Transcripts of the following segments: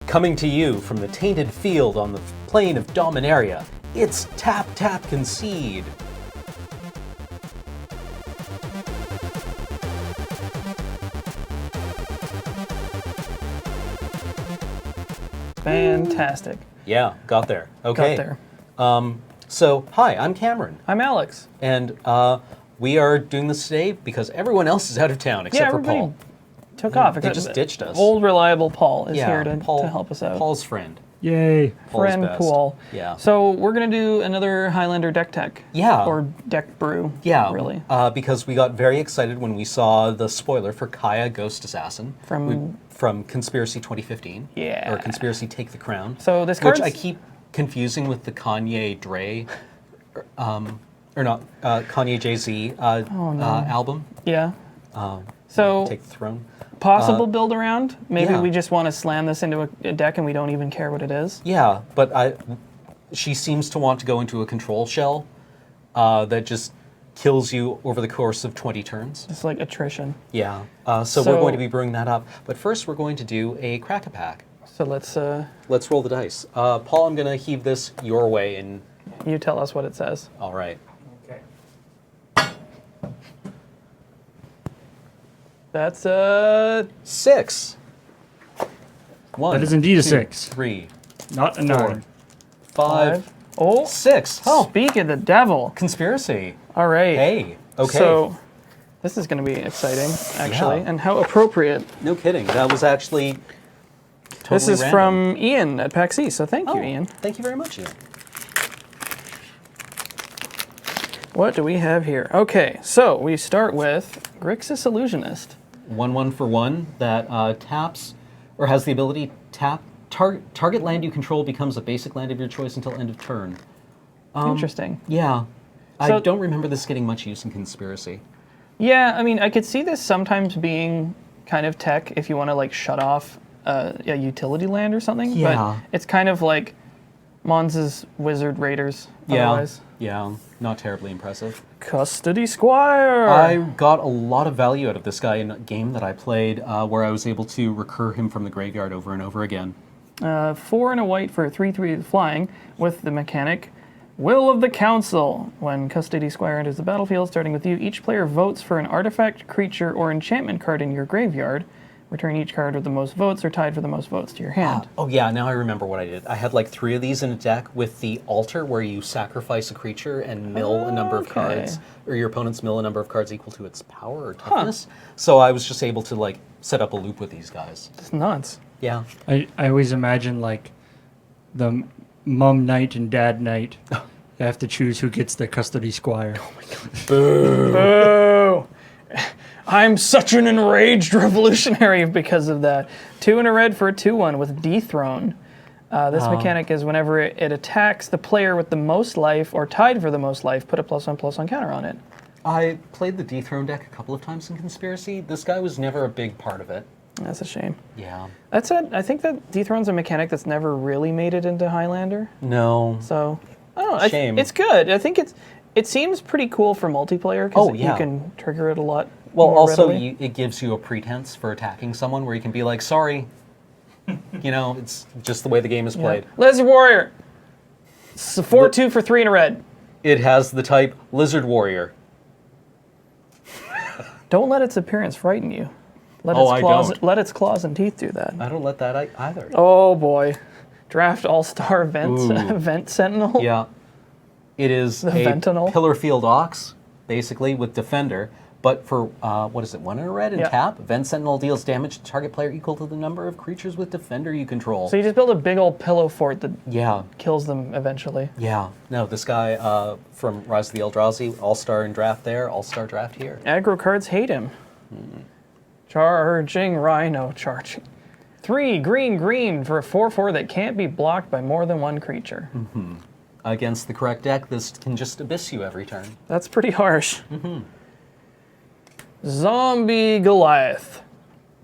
Coming to you from the tainted field on the plane of Dominaria, it's Tap Tap Concede. Fantastic. Yeah, got there. Okay. Got there. So, hi, I'm Cameron. I'm Alex. And we are doing this today because everyone else is out of town except for Paul. Took off. They just ditched us. Old reliable Paul is here to help us out. Paul's friend. Yay. Friend Paul. Yeah. So we're going to do another Highlander deck tech. Yeah. Or deck brew. Yeah. Really. Because we got very excited when we saw the spoiler for Kaya Ghost Assassin. From Conspiracy 2015. Yeah. Or Conspiracy Take the Crown. So this card's... Which I keep confusing with the Kanye Dre, or not, Kanye Jay-Z album. Yeah. So Take the Throne. Possible build around. Maybe yeah. we just want to slam this into a deck and we don't even care what it is. Yeah, but she seems to want to go into a control shell that just kills you over the course of 20 turns. It's like attrition. Yeah. So we're going to be brewing that up. But first, we're going to do a crack-a-pack. So let's roll the dice. Paul, I'm going to heave this your way. And you tell us what it says. All right. Okay. That's a 6. 1. That is indeed a 2, 6. 3. Not a 4, 9. 5. Oh, 6. Oh, speak of the devil. Conspiracy. All right. Hey. Okay. So this is going to be exciting, actually, and how appropriate. No kidding. That was actually totally This is random. from Ian at PAX East, so thank you, Ian. Thank you very much, Ian. What do we have here? Okay, so we start with Grixis Illusionist. 1/1 for 1 that taps or has the ability tap target land you control becomes a basic land of your choice until end of turn. Interesting. Yeah. So, I don't remember this getting much use in Conspiracy. Yeah, I mean, I could see this sometimes being kind of tech if you want to like shut off a utility land or something. Yeah. But it's kind of like Mons' Wizard Raiders. Yeah. Otherwise. Yeah. Not terribly impressive. Custody Squire. I got a lot of value out of this guy in a game that I played where I was able to recur him from the graveyard over and over again. 4 and a white for 3/3 flying with the mechanic Will of the Council. When Custody Squire enters the battlefield, starting with you, each player votes for an artifact, creature, or enchantment card in your graveyard. Return each card with the most votes or tied for the most votes to your hand. Oh yeah, now I remember what I did. I had like 3 of these in a deck with the altar where you sacrifice a creature and mill a number of cards, or your opponent's mill a number of cards equal to its power or toughness. So I was just able to like set up a loop with these guys. It's nuts. Yeah. I always imagine like the mom knight and dad knight. You have to choose who gets the Custody Squire. Oh my god. Boo! Boo! I'm such an enraged revolutionary because of that. 2 and a red for a 2/1 with Dethrone. This mechanic is whenever it attacks the player with the most life or tied for the most life, put a +1/+1 counter on it. I played the Dethrone deck a couple of times in Conspiracy. This guy was never a big part of it. That's a shame. Yeah. That's it. I think that Dethrone's a mechanic that's never really made it into Highlander. No. So, I don't know. Shame. It's good. I think it seems pretty cool for multiplayer because you can trigger it a lot. Well, more also, readily. it gives you a pretense for attacking someone where you can be like, sorry. You know, it's just the way the game is played. Yeah. Lizard Warrior. It's a 4/2 for 3 and a red. It has the type Lizard Warrior. Don't let its appearance frighten you. Let its claws and teeth do that. I don't let that either. Oh boy. Draft All-Star Vent Sentinel. Yeah. It is a Ventinal. Pillar Field Ox, basically, with Defender. But for, what is it, 1 and a red and tap? Vent Sentinel deals damage to target player equal to the number of creatures with Defender you control. So you just build a big old pillow fort that kills them eventually. Yeah. No, this guy from Rise of the Eldrazi, All-Star in draft there, All-Star draft here. Aggro cards hate him. Charging Rhino. Charging. 3 green for a 4/4 that can't be blocked by more than 1 creature. Mm-hmm. Against the correct deck, this can just abyss you every turn. That's pretty harsh. Mm-hmm. Zombie Goliath.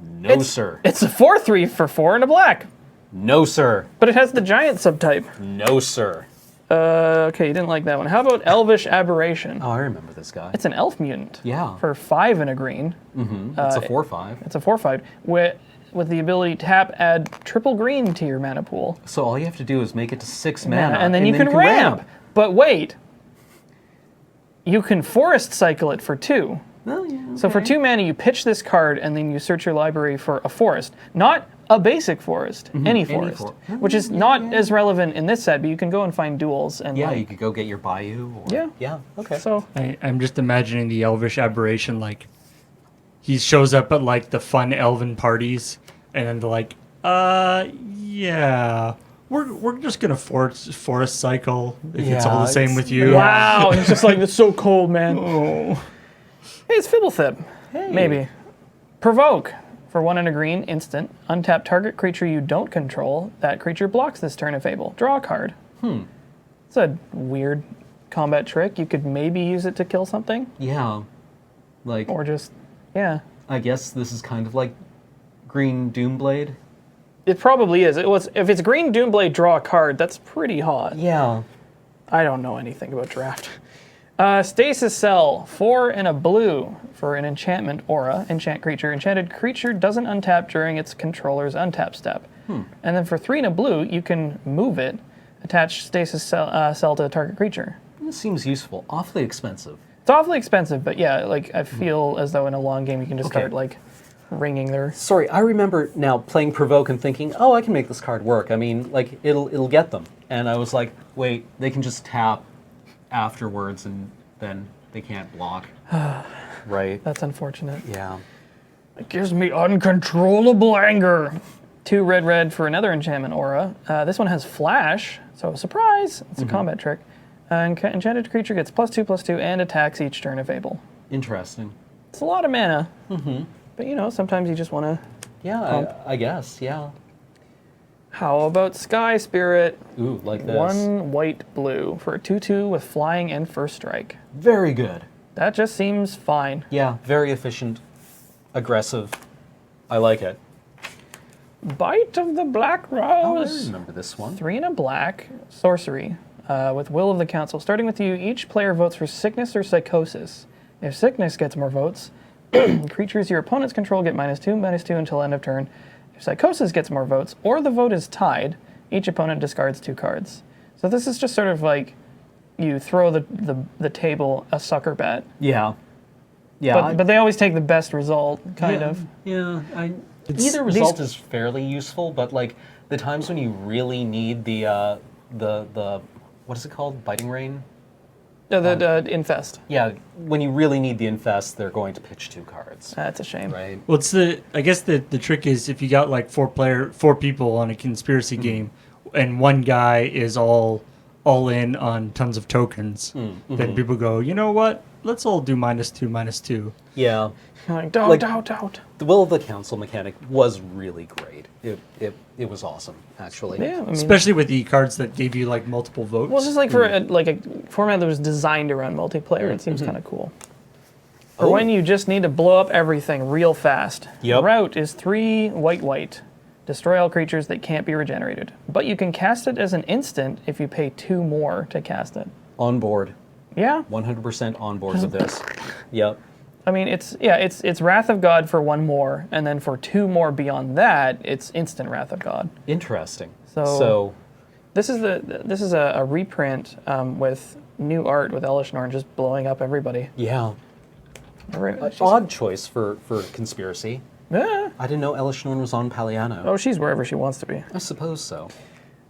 No, sir. It's a 4/3 for 4 and a black. No, sir. But it has the giant subtype. No, sir. Okay, you didn't like that one. How about Elvish Aberration? Oh, I remember this guy. It's an elf mutant. Yeah. For 5 and a green. Mm-hmm. It's a 4/5. It's a 4/5. with the ability to tap, add triple green to your mana pool. So all you have to do is make it to 6 mana, and then you can ramp. But wait, you can forest cycle it for 2. Oh, yeah, So for 2 mana, you pitch this card, and then you search your library for a forest. Not a basic forest, any forest. Which is not as relevant in this set, but you can go and find duels. And Yeah, like, you could go get your Bayou. Or, Yeah. Yeah, okay. So, I'm just imagining the Elvish aberration, like, he shows up at, like, the fun elven parties, and then they're like, yeah, we're just gonna forest cycle if it's all the same with you. wow, and it's just like, it's so cold, man. Oh. Hey, it's Fibblethip. Maybe. Provoke. For 1 and a green, instant. Untap target creature you don't control. That creature blocks this turn if able. Draw a card. It's a weird combat trick. You could maybe use it to kill something. Yeah. Like, Or just, yeah. I guess this is kind of like Green Doomblade. It probably is. If it's green Doomblade, draw a card. That's pretty hot. Yeah. I don't know anything about draft. Stasis Cell, 4 and a blue for an enchantment aura. Enchant creature. Enchanted creature doesn't untap during its controller's untap step. And then for 3 and a blue, you can move it, attach Stasis Cell to a target creature. This seems useful. Awfully expensive. It's awfully expensive, but yeah, like I feel as though in a long game you can just Okay. start like ringing their. Sorry, I remember now playing Provoke and thinking, oh, I can make this card work. I mean, like, it'll get them. And I was like, wait, they can just tap afterwards and then they can't block. Right. That's unfortunate. Yeah. It gives me uncontrollable anger. 2 red for another enchantment aura. This one has flash, so surprise! It's a combat trick. Enchanted creature gets +2/+2 and attacks each turn if able. Interesting. It's a lot of mana. But you know, sometimes you just want to. Yeah, I guess, yeah. How about Sky Spirit? Ooh, like this. 1 white-blue for a 2/2 with flying and first strike. Very good. That just seems fine. Yeah, very efficient, aggressive. I like it. Bite of the Black Oh, I Rose. remember this one. 3 and a black, sorcery, with Will of the Council. Starting with you, each player votes for sickness or psychosis. If sickness gets more votes, creatures your opponents control get -2/-2 until end of turn. If psychosis gets more votes, or the vote is tied, each opponent discards 2 cards. So this is just sort of like you throw the table a sucker bet. Yeah. Yeah. But they always take the best result, kind of. Yeah. Either result is fairly useful, but like the times when you really need the what is it called? Biting Rain? The Infest. Yeah, when you really need the Infest, they're going to pitch 2 cards. That's a shame. Right? Well, I guess the trick is if you got like 4 people on a conspiracy game, and one guy is all in on tons of tokens, then people go, you know what? Let's all do -2/-2. Yeah. Like, Like- doubt. The Will of the Council mechanic was really great. It was awesome, actually. Yeah, I mean, Especially with the cards that gave you like multiple votes. well, just like for a format that was designed to run multiplayer, it seems kind of cool. For when you just need to blow up everything real fast. Yep. Route is 3 white. Destroy all creatures that can't be regenerated. But you can cast it as an instant if you pay 2 more to cast it. On board. Yeah. 100% on board with this. Yep. I mean, it's Wrath of God for 1 more, and then for 2 more beyond that, it's instant Wrath of God. Interesting. So this is a reprint with new art with Elish Norn just blowing up everybody. yeah. Odd choice for conspiracy. Yeah. I didn't know Elish Norn was on Paliano. Oh, she's wherever she wants to be. I suppose so.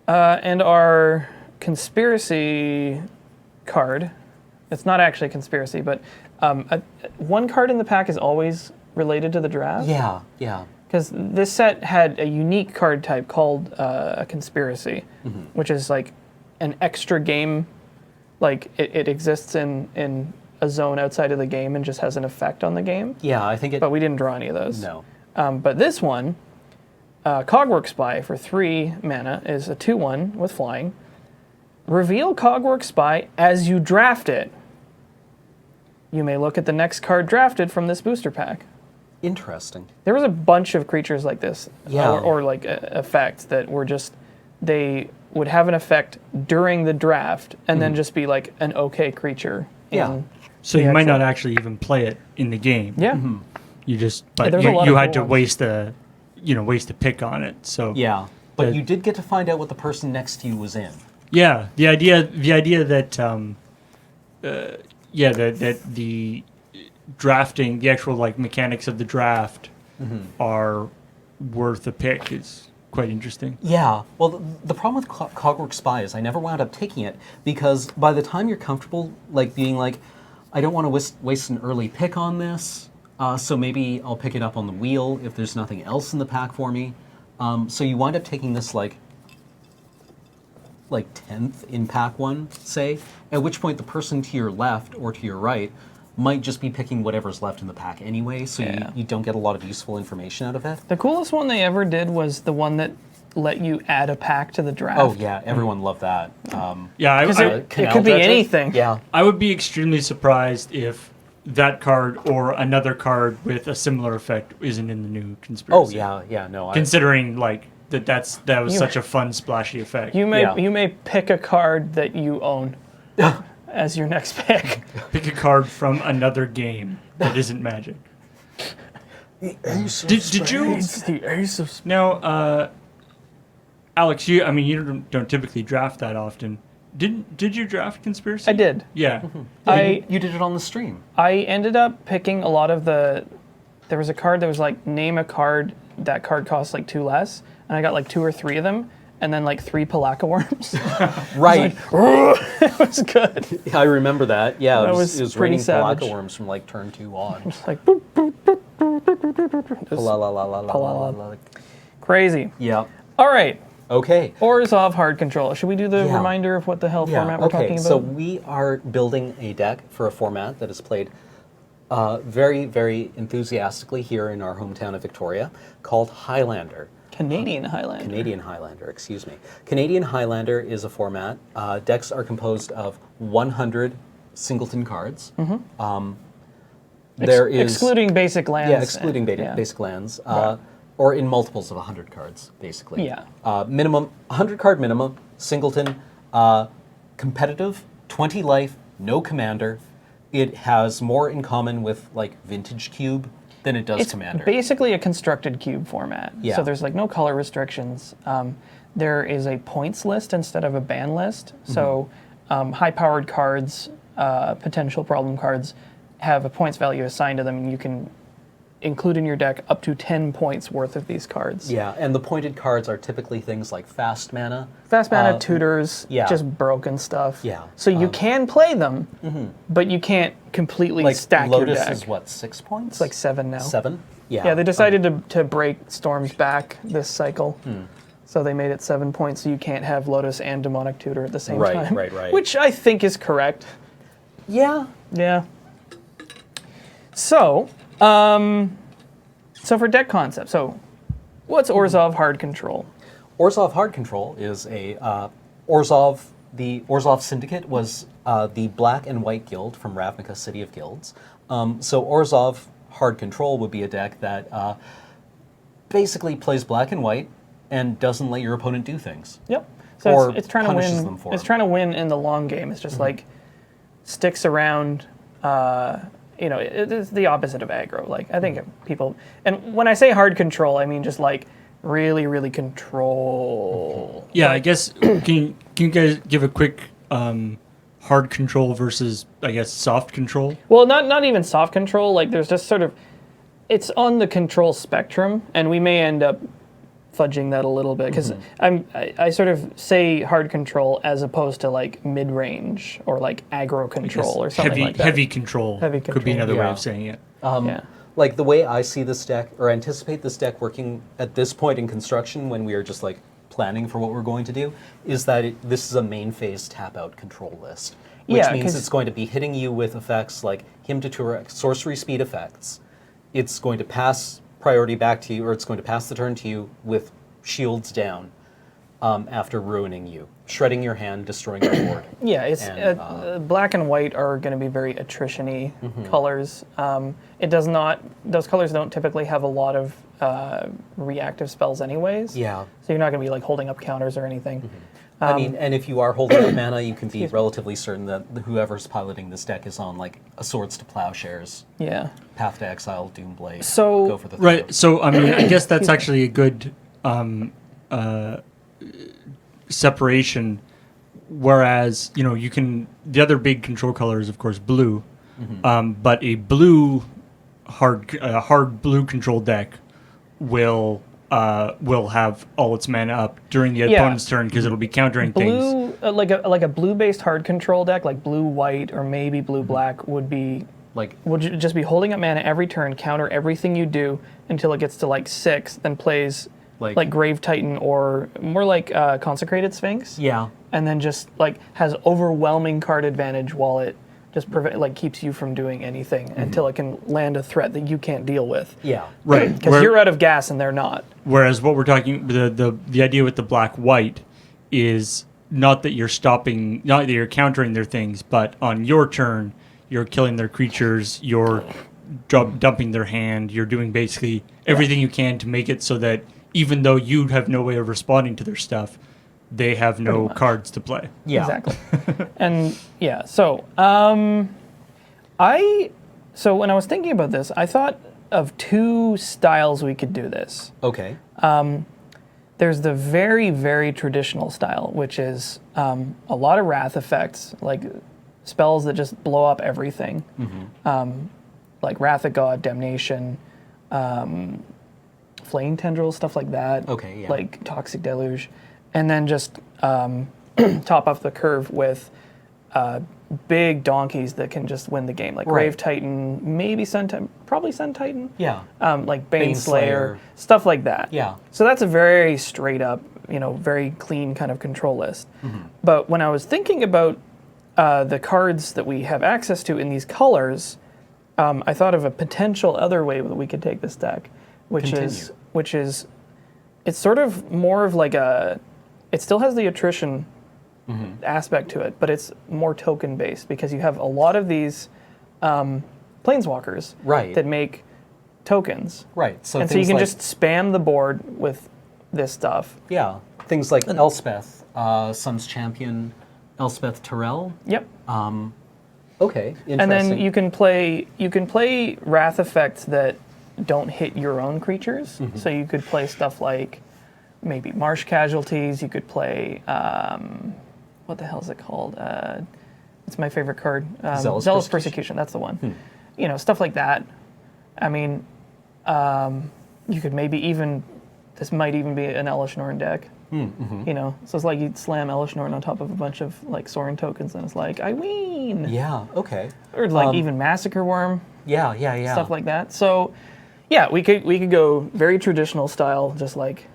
And our conspiracy card, it's not actually a conspiracy, but 1 card in the pack is always related to the draft. Yeah, yeah. Because this set had a unique card type called a conspiracy, which is like an extra game. Like it exists in a zone outside of the game and just has an effect on the game. Yeah, I think it... But we didn't draw any of those. No. But this one, Cogwork Spy for 3 mana is a 2/1 with flying. Reveal Cogwork Spy as you draft it. You may look at the next card drafted from this booster pack. Interesting. There was a bunch of creatures like this, Yeah. or like effects that were just, they would have an effect during the draft and then just be like an okay creature. Yeah. So the you might actual- not actually even play it in the game. Yeah. You just, but there's a lot you of had to cool waste a ways to pick on it. So Yeah, but that- you did get to find out what the person next to you was in. yeah, the idea that that the drafting, the actual like mechanics of the draft are worth a pick is quite interesting. Yeah, well, the problem with Cogwork Spy is I never wound up taking it because by the time you're comfortable, like being like, I don't want to waste an early pick on this, so maybe I'll pick it up on the wheel if there's nothing else in the pack for me. So you wind up taking this like 10th in pack one, say, at which point the person to your left or to your right might just be picking whatever's left in the pack anyway, so you don't get a lot of useful information out of it. The coolest one they ever did was the one that let you add a pack to the draft. Oh yeah, everyone loved that. Yeah, It Canal could be Dredger? anything. Yeah. I would be extremely surprised if that card or another card with a similar effect isn't in the new conspiracy. Oh yeah, no. Considering like that was You- such a fun splashy effect. You may Yeah. you may pick a card that you own as your next pick. Pick a card from another game that isn't Magic. Did you It's the ace of now, Alex? You don't typically draft that often. Did you draft conspiracy? I did. Yeah. You did it on the stream. I ended up picking a lot of the. There was a card that was like, name a card. That card costs like 2 less, and I got like 2 or 3 of them, and then like 3 Palaka worms. Right. It was good. I remember that. Yeah, That it was was pretty raining savage. Palaka worms from like turn 2 on. It's like boop, boop, boop, boop, boop, boop, boop, boop. Just La la la la la la la. crazy. Yeah. All right. Okay. Orzhov hard control. Should we do the Yeah. reminder of what the hell Yeah. format we're Okay. talking about? So we are building a deck for a format that is played very, very enthusiastically here in our hometown of Victoria, called Highlander. Canadian Highlander. Canadian Highlander, excuse me. Canadian Highlander is a format. Decks are composed of 100 singleton cards. There is excluding basic lands. yeah, excluding yeah. basic lands, or in multiples of 100 cards, basically. Yeah. Minimum 100 card minimum, singleton, competitive, 20 life, no commander. It has more in common with like Vintage Cube than it does It's Commander. basically a constructed cube format. Yeah. So there's like no color restrictions. There is a points list instead of a ban list. So high-powered cards, potential problem cards, have a points value assigned to them, and you can include in your deck up to 10 points worth of these cards. Yeah, and the pointed cards are typically things like fast mana. Fast mana, tutors, yeah. just broken stuff. Yeah, So you can play them, but you can't completely Like stack Lotus your deck. is what, 6 points? It's like 7 now. 7? Yeah. Yeah, they decided to break Storm's back this cycle. So they made it 7 points, so you can't have Lotus and Demonic Tutor at the same Right, time. right. Which I think is correct. Yeah. Yeah. So, so for deck concept, so what's Orzhov Hard Control? Orzhov Hard Control is a Orzhov. The Orzhov Syndicate was the black and white guild from Ravnica, City of Guilds. So Orzhov Hard Control would be a deck that basically plays black and white and doesn't let your opponent do things. Yep. So Or it's trying to punishes win. them for It's them. trying to win in the long game. It's just like sticks around. It's the opposite of aggro. Like I think people, and when I say hard control, I mean just like really, really control. Yeah, I guess can you guys give a quick hard control versus I guess soft control? Well, not even soft control. Like there's just sort of, it's on the control spectrum, and we may end up fudging that a little bit because I sort of say hard control as opposed to like mid range or like aggro control or something like that. Heavy control. Heavy Could be control. another way Yeah. of saying it. Yeah. Like the way I see this deck, or anticipate this deck working at this point in construction when we are just like planning for what we're going to do, is that this is a main phase tap out control list. Which Yeah, means 'cause- it's going to be hitting you with effects like Hymn to Turek, sorcery speed effects. It's going to pass priority back to you, or it's going to pass the turn to you with shields down. after ruining you, shredding your hand, destroying your board. Yeah, it's And, black and white are going to be very attrition-y colors. It does not; those colors don't typically have a lot of reactive spells, anyways. Yeah. So you're not going to be like holding up counters or anything. I mean, and if you are holding up mana, you can be relatively certain that whoever's piloting this deck is on like a Swords to Plowshares, Yeah. Path to Exile, Doomblade. So- go for the Right. throws. So I mean, I guess that's actually a good separation. Whereas you can the other big control color is of course blue, but a hard blue control deck will have all its mana up during the opponent's turn because it'll be countering things. Blue, like a blue-based hard control deck, like blue-white or maybe blue-black, would just be holding up mana every turn, counter everything you do until it gets to like 6, then plays like Grave Titan or more like Consecrated Sphinx. Yeah. And then just like has overwhelming card advantage while it just keeps you from doing anything until it can land a threat that you can't deal with. Yeah. Right. Because you're out of gas and they're not. Whereas what we're talking, the idea with the black-white is not that you're countering their things, but on your turn, you're killing their creatures, you're dumping their hand, you're doing basically everything you can to make it so that even though you have no way of responding to their stuff, they have no cards to play. Yeah. Exactly. And yeah, so when I was thinking about this, I thought of 2 styles we could do this. Okay. There's the very, very traditional style, which is a lot of wrath effects, like spells that just blow up everything, like Wrath of God, Damnation, Flame Tendril, stuff like that. Okay, yeah. Like Toxic Deluge, and then just top off the curve with big donkeys that can just win the game, like Grave Titan, maybe probably Sun Titan. Yeah. Like Baneslayer, Slayer. stuff like that. Yeah. So that's a very straight up, very clean kind of control list. But when I was thinking about the cards that we have access to in these colors, I thought of a potential other way that we could take this deck, which is it's sort of more of like it still has the attrition aspect to it, but it's more token based because you have a lot of these planeswalkers that make tokens. Right. So and so you can just spam the board with this stuff. Yeah. Things like Elspeth, Sun's Champion, Elspeth Tyrell. Yep. Okay. Interesting. And then you can play wrath effects that don't hit your own creatures. So you could play stuff like maybe Marsh Casualties. You could play what the hell is it called? It's my favorite card. Zealous Persecution. That's the one. Stuff like that. I mean, you could maybe this might even be an Elesh Norn deck. So it's like you'd slam Elesh Norn on top of a bunch of like Sorin tokens, and it's like I win. Yeah. Okay. Or like even Massacre Worm. Yeah. Stuff like that. So, yeah, we could go very traditional style, just like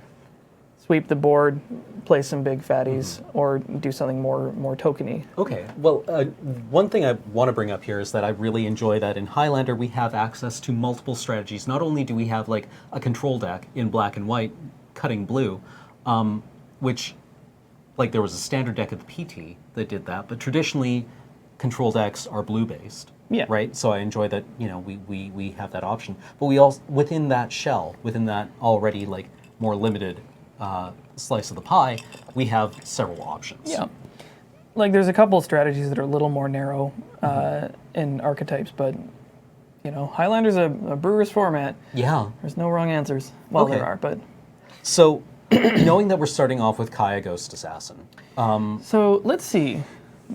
sweep the board, play some big fatties, or do something more tokeny. Okay. Well, one thing I want to bring up here is that I really enjoy that in Highlander we have access to multiple strategies. Not only do we have like a control deck in black and white, cutting blue, which like there was a standard deck at the PT that did that, but traditionally control decks are blue based. Yeah. Right. So I enjoy that. We have that option, but we also within that already like more limited slice of the pie, we have several options. Yeah. Like there's a couple of strategies that are a little more narrow in archetypes, but Highlander's a brewer's format. Yeah. There's no wrong answers. Well, Okay. there are, but So, knowing that we're starting off with Kaya Ghost Assassin. So let's see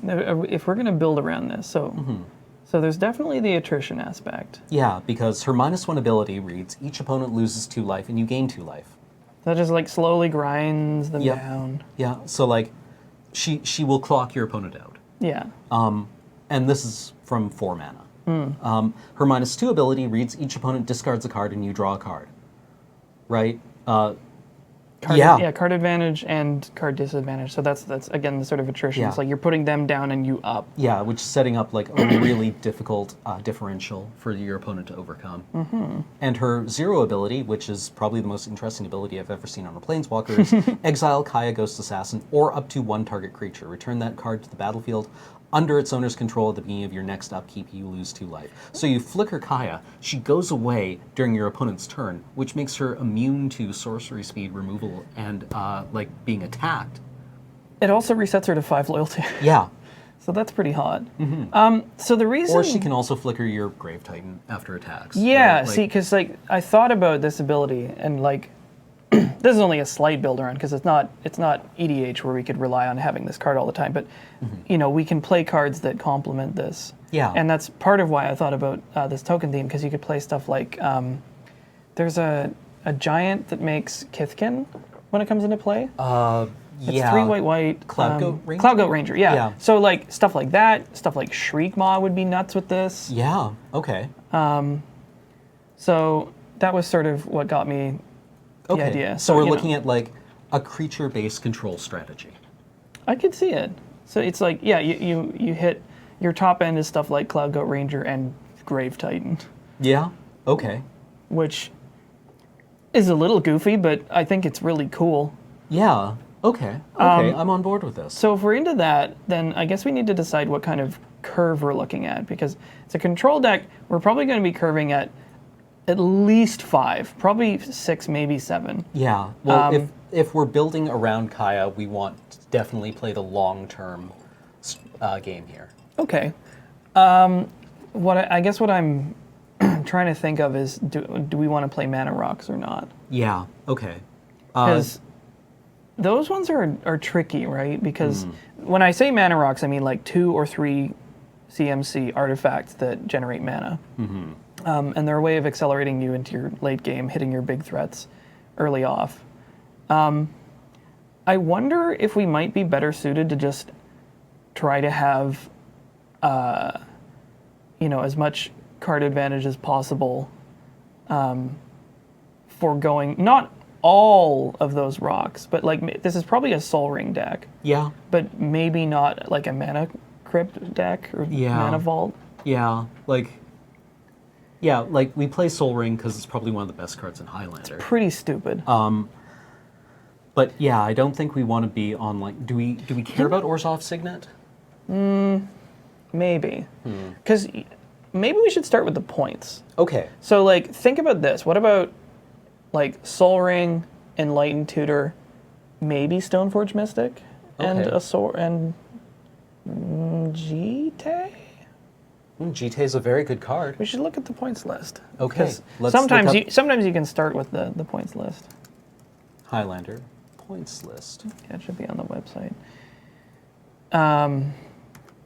if we're going to build around this. So there's definitely the attrition aspect. Yeah, because her -1 ability reads, each opponent loses 2 life and you gain 2 life. That just like slowly grinds them down. Yeah, so like, she will clock your opponent out. Yeah. And this is from 4 mana. Her -2 ability reads, each opponent discards a card and you draw a card. Right? card advantage and card disadvantage. So that's again the sort of attrition. Yeah. It's like you're putting them down and you up. Yeah, which is setting up like a really difficult differential for your opponent to overcome. Mm-hmm. And her 0 ability, which is probably the most interesting ability I've ever seen on a Planeswalker, is exile Kaya Ghost Assassin or up to 1 target creature. Return that card to the battlefield under its owner's control at the beginning of your next upkeep. You lose 2 life. So you flicker Kaya. She goes away during your opponent's turn, which makes her immune to sorcery speed removal and like being attacked. It also resets her to 5 loyalty. Yeah. So that's pretty hot. Mm-hmm. So the reason... Or she can also flicker your Grave Titan after attacks. Yeah, right? Like, see, because like I thought about this ability, and like this is only a slight build around because it's not EDH where we could rely on having this card all the time. But you know, we can play cards that complement this. Yeah. And that's part of why I thought about this token theme, because you could play stuff like there's a giant that makes Kithkin when it comes into play. It's 3 white. Cloud Goat Ranger? Cloud Goat Ranger, yeah. Yeah. So like stuff like that, stuff like Shriek Maw would be nuts with this. Yeah, okay. So that was sort of what got me the Okay. idea. So we're you know, looking at like a creature-based control strategy. I could see it. So it's like, yeah, you hit your top end is stuff like Cloud Goat Ranger and Grave Titan, Yeah, okay. which is a little goofy, but I think it's really cool. Yeah, okay. Okay, I'm on board with this. So if we're into that, then I guess we need to decide what kind of curve we're looking at, because it's a control deck. We're probably going to be curving at least 5, probably 6, maybe 7. Yeah, well, if we're building around Kaya, we want to definitely play the long-term game here. Okay. I guess what I'm trying to think of is, do we want to play Mana Rocks or not? Yeah, okay. Because those ones are tricky, right? Because when I say Mana Rocks, I mean like 2 or 3 CMC artifacts that generate mana. And they're a way of accelerating you into your late game, hitting your big threats early off. I wonder if we might be better suited to just try to have, as much card advantage as possible, for going not all of those rocks, but like this is probably a Soul Ring deck. Yeah. But maybe not like a Mana Crypt deck or Mana Vault. Yeah, like we play Soul Ring because it's probably one of the best cards in Highlander. Pretty stupid. But yeah, I don't think we want to be on like. Do we care about Orzhov Signet? Maybe. Because maybe we should start with the points. Okay. So like, think about this. What about like Soul Ring, Enlightened Tutor, maybe Stoneforge Mystic, and Okay. a sword and Jite? Jite is a very good card. We should look at the points list. Okay, 'Cause let's sometimes look up- sometimes you can start with the points list. Highlander points list. Yeah, it should be on the website.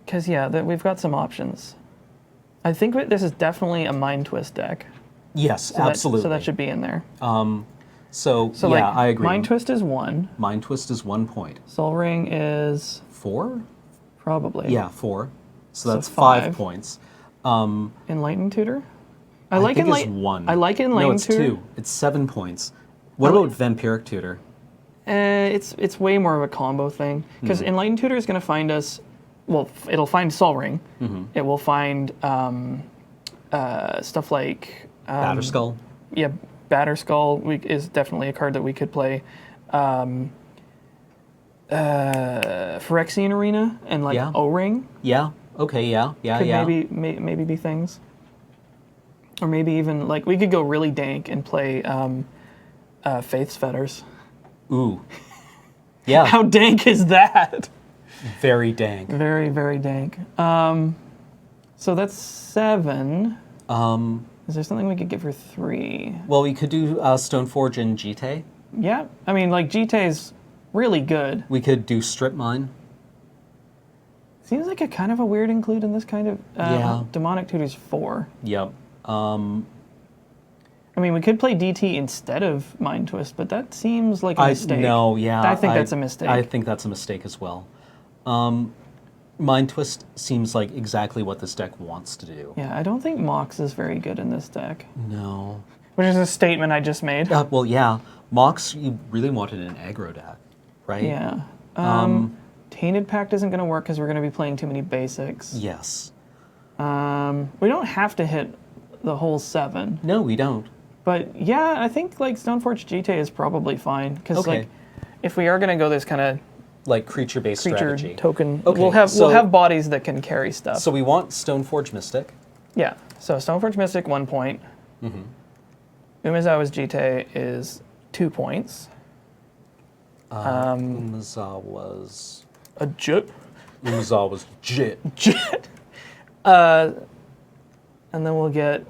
Because we've got some options. I think this is definitely a Mind Twist deck. Yes, So absolutely. so that should be in there. So yeah, like, I agree. Mind Twist is 1. Mind Twist is 1 point. Soul Ring is 4? probably. Yeah, 4. So So that's 5 5. points. Enlightened Tutor? I think it's 1. I like No, Enlightened it's Tutor. 2. It's 7 points. What about Vampiric Tutor? It's way more of a combo thing. Because Enlightened Tutor is going to find us... Well, it'll find Soul Ring. It will find stuff like... Batterskull? Yeah, Batterskull is definitely a card that we could play. Phyrexian Arena and like Yeah. O-Ring Yeah. Okay, yeah. could Yeah. maybe be things. Or maybe even like we could go really dank and play Faith's Fetters. Ooh. Yeah. How dank is that? Very dank. Very, very dank. So that's 7. Is there something we could get for 3? Well, we could do Stoneforge and Jite. Yeah, I mean, like, Jite's really good. We could do Strip Mine. Seems like a kind of a weird include in this kind of... Yeah. Demonic Tutor's 4. Yep. I mean, we could play DT instead of Mind Twist, but that seems like a mistake. No, yeah. I think that's a mistake. I think that's a mistake as well. Mind Twist seems like exactly what this deck wants to do. Yeah, I don't think Mox is very good in this deck. No. Which is a statement I just made. Well, yeah. Mox, you really wanted an aggro deck, right? Yeah. Tainted Pact isn't going to work because we're going to be playing too many basics. Yes. We don't have to hit the whole 7. No, we don't. But yeah, I think like Stoneforge GT is probably fine. Because Okay. like, if we are going to go this kind of Like creature-based creature strategy. token, Okay, we'll have so- bodies that can carry stuff. So we want Stoneforge Mystic. Yeah. So Stoneforge Mystic 1 point. Umezawa's GT is 2 points. Umezawa's A jit. Umezawa's Jit. Jit. And then we'll get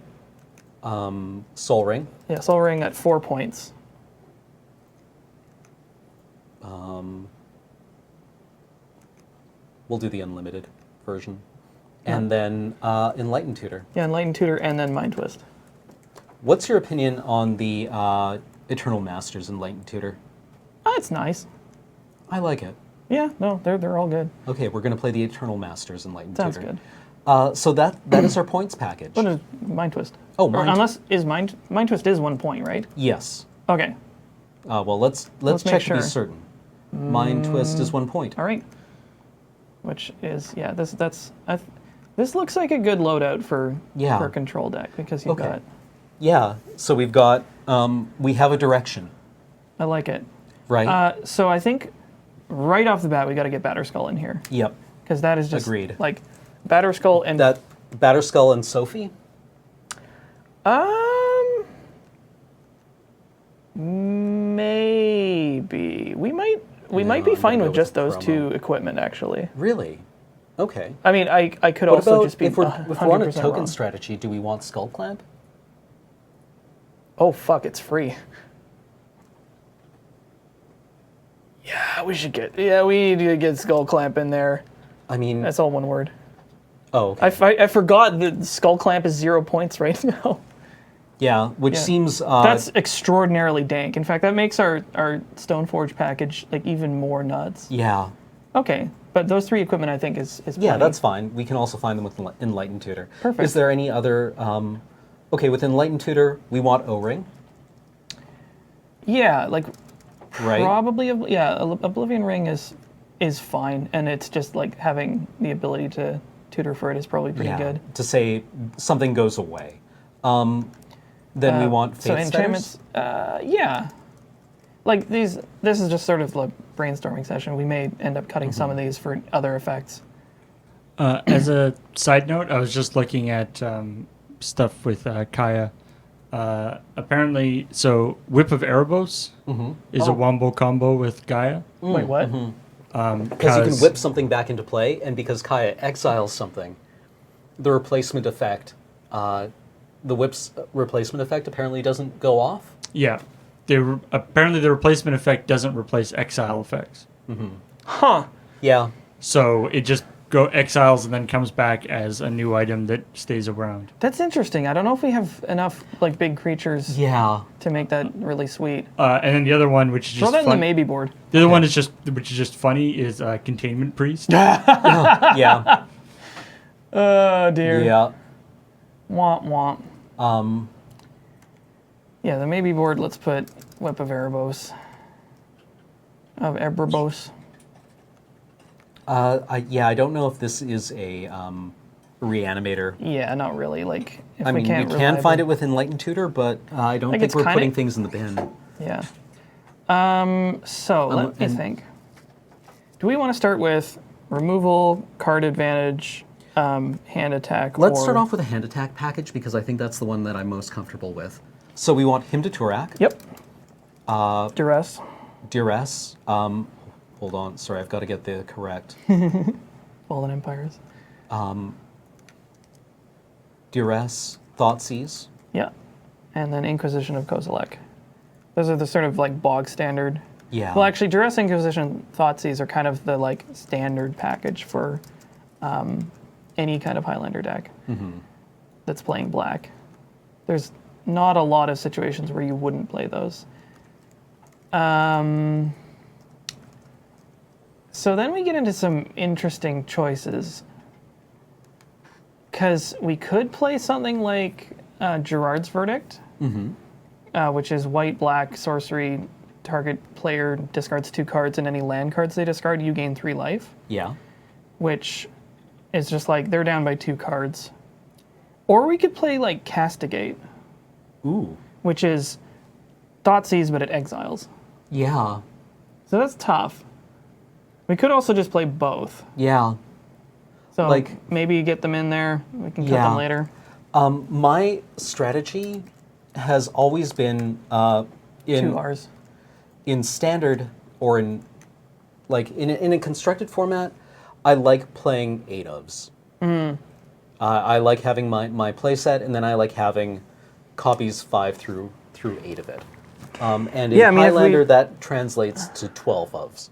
Soul Ring. Soul Ring at 4 points. We'll do the unlimited version. And then Enlightened Tutor. Yeah, Enlightened Tutor and then Mind Twist. What's your opinion on the Eternal Masters Enlightened Tutor? Oh, it's nice. I like it. Yeah, no, they're all good. Okay, we're going to play the Eternal Masters Enlightened Sounds Tutor. good. So that is our points package. What is Mind Twist? Oh, Or Mind- unless is Mind Twist is 1 point, right? Yes. Okay. Well, let's make check to sure. be certain. Mind Twist is 1 point. All right. Which is this looks like a good loadout for a control deck because you've got. Yeah. So we've got we have a direction, I like it. right? So I think right off the bat we got to get Batterskull in here Yep. because that is just Agreed. like Batterskull and That Batterskull and Sophie. Maybe we might be I'm gonna fine go with with just the those promo. two equipment actually. Really? Okay. I mean, I could What also about just be if we're on a 100% token wrong. strategy? Do we want Skull Clamp? Oh fuck, it's free. Yeah, we need to get Skull Clamp in there. I mean, That's all one word. oh, okay. I forgot that Skull Clamp is 0 points right now. Yeah, which Yeah. seems That's extraordinarily dank. In fact, that makes our Stoneforge package like even more nuts. yeah. Okay, but those 3 equipment I think is Yeah, plenty. that's fine. We can also find them with Enlightened Tutor. Perfect. Is there any other? Okay, with Enlightened Tutor, we want O-Ring, Yeah, like right? probably Oblivion Ring is fine, and it's just like having the ability to tutor for it is probably pretty good. To say something goes away. Then we want Faith So Setters. enchantments, yeah. Like this is just sort of like brainstorming session. We may end up cutting some of these for other effects. As a side note, I was just looking at stuff with Kaya. Apparently, so Whip of Erebos is a wombo combo with Gaia. Wait, what? Because you can whip something back into play, and because Kaya exiles something, the replacement effect, the whip's replacement effect apparently doesn't go off. Yeah. Apparently, the replacement effect doesn't replace exile effects. Huh. Yeah. So it just exiles and then comes back as a new item that stays around. That's interesting. I don't know if we have enough like big creatures Yeah. to make that really sweet. And then the other one, which is Throw just that in the fun, maybe board. the other one is which is just funny, is Containment Priest. Yeah. Oh dear. Yeah. Womp womp. Yeah, the maybe board. Let's put Whip of Erebos. Of Erebos. I don't know if this is a reanimator. Yeah, not really. Like, if I mean, we can't you can find reliably- it with Enlightened Tutor, but I don't Like, think it's we're kinda- putting things in the bin. Yeah. So let me and- think. Do we want to start with removal, card advantage, hand attack? Let's or... start off with a hand attack package because I think that's the one that I'm most comfortable with. So we want him to Turak. Yep. Duress. Duress. Hold on. Sorry, I've got to get the correct. Fallen Empires. Duress. Thoughtseize. Yeah. And then Inquisition of Kozilek. Those are the sort of like bog standard. Yeah. Well, actually, Duress, Inquisition, Thoughtseize are kind of the like standard package for any kind of Highlander deck that's playing black. There's not a lot of situations where you wouldn't play those. So then we get into some interesting choices. Because we could play something like Gerard's Verdict, which is white-black sorcery. Target player discards 2 cards, and any land cards they discard, you gain 3 life. Yeah. Which is just like, they're down by 2 cards. Or we could play like Castigate. Ooh. Which is Thoughtseize, but it exiles. Yeah. So that's tough. We could also just play both. Yeah. So Like, maybe you get them in there. We can cut Yeah. them later. My strategy has always been 2 Rs. in standard or in a constructed format. I like playing 8 ofs. I like having my play set, and then I like having copies 5 through 8 of it. And in Yeah, I mean, if we- Highlander, that translates to 12 ofs.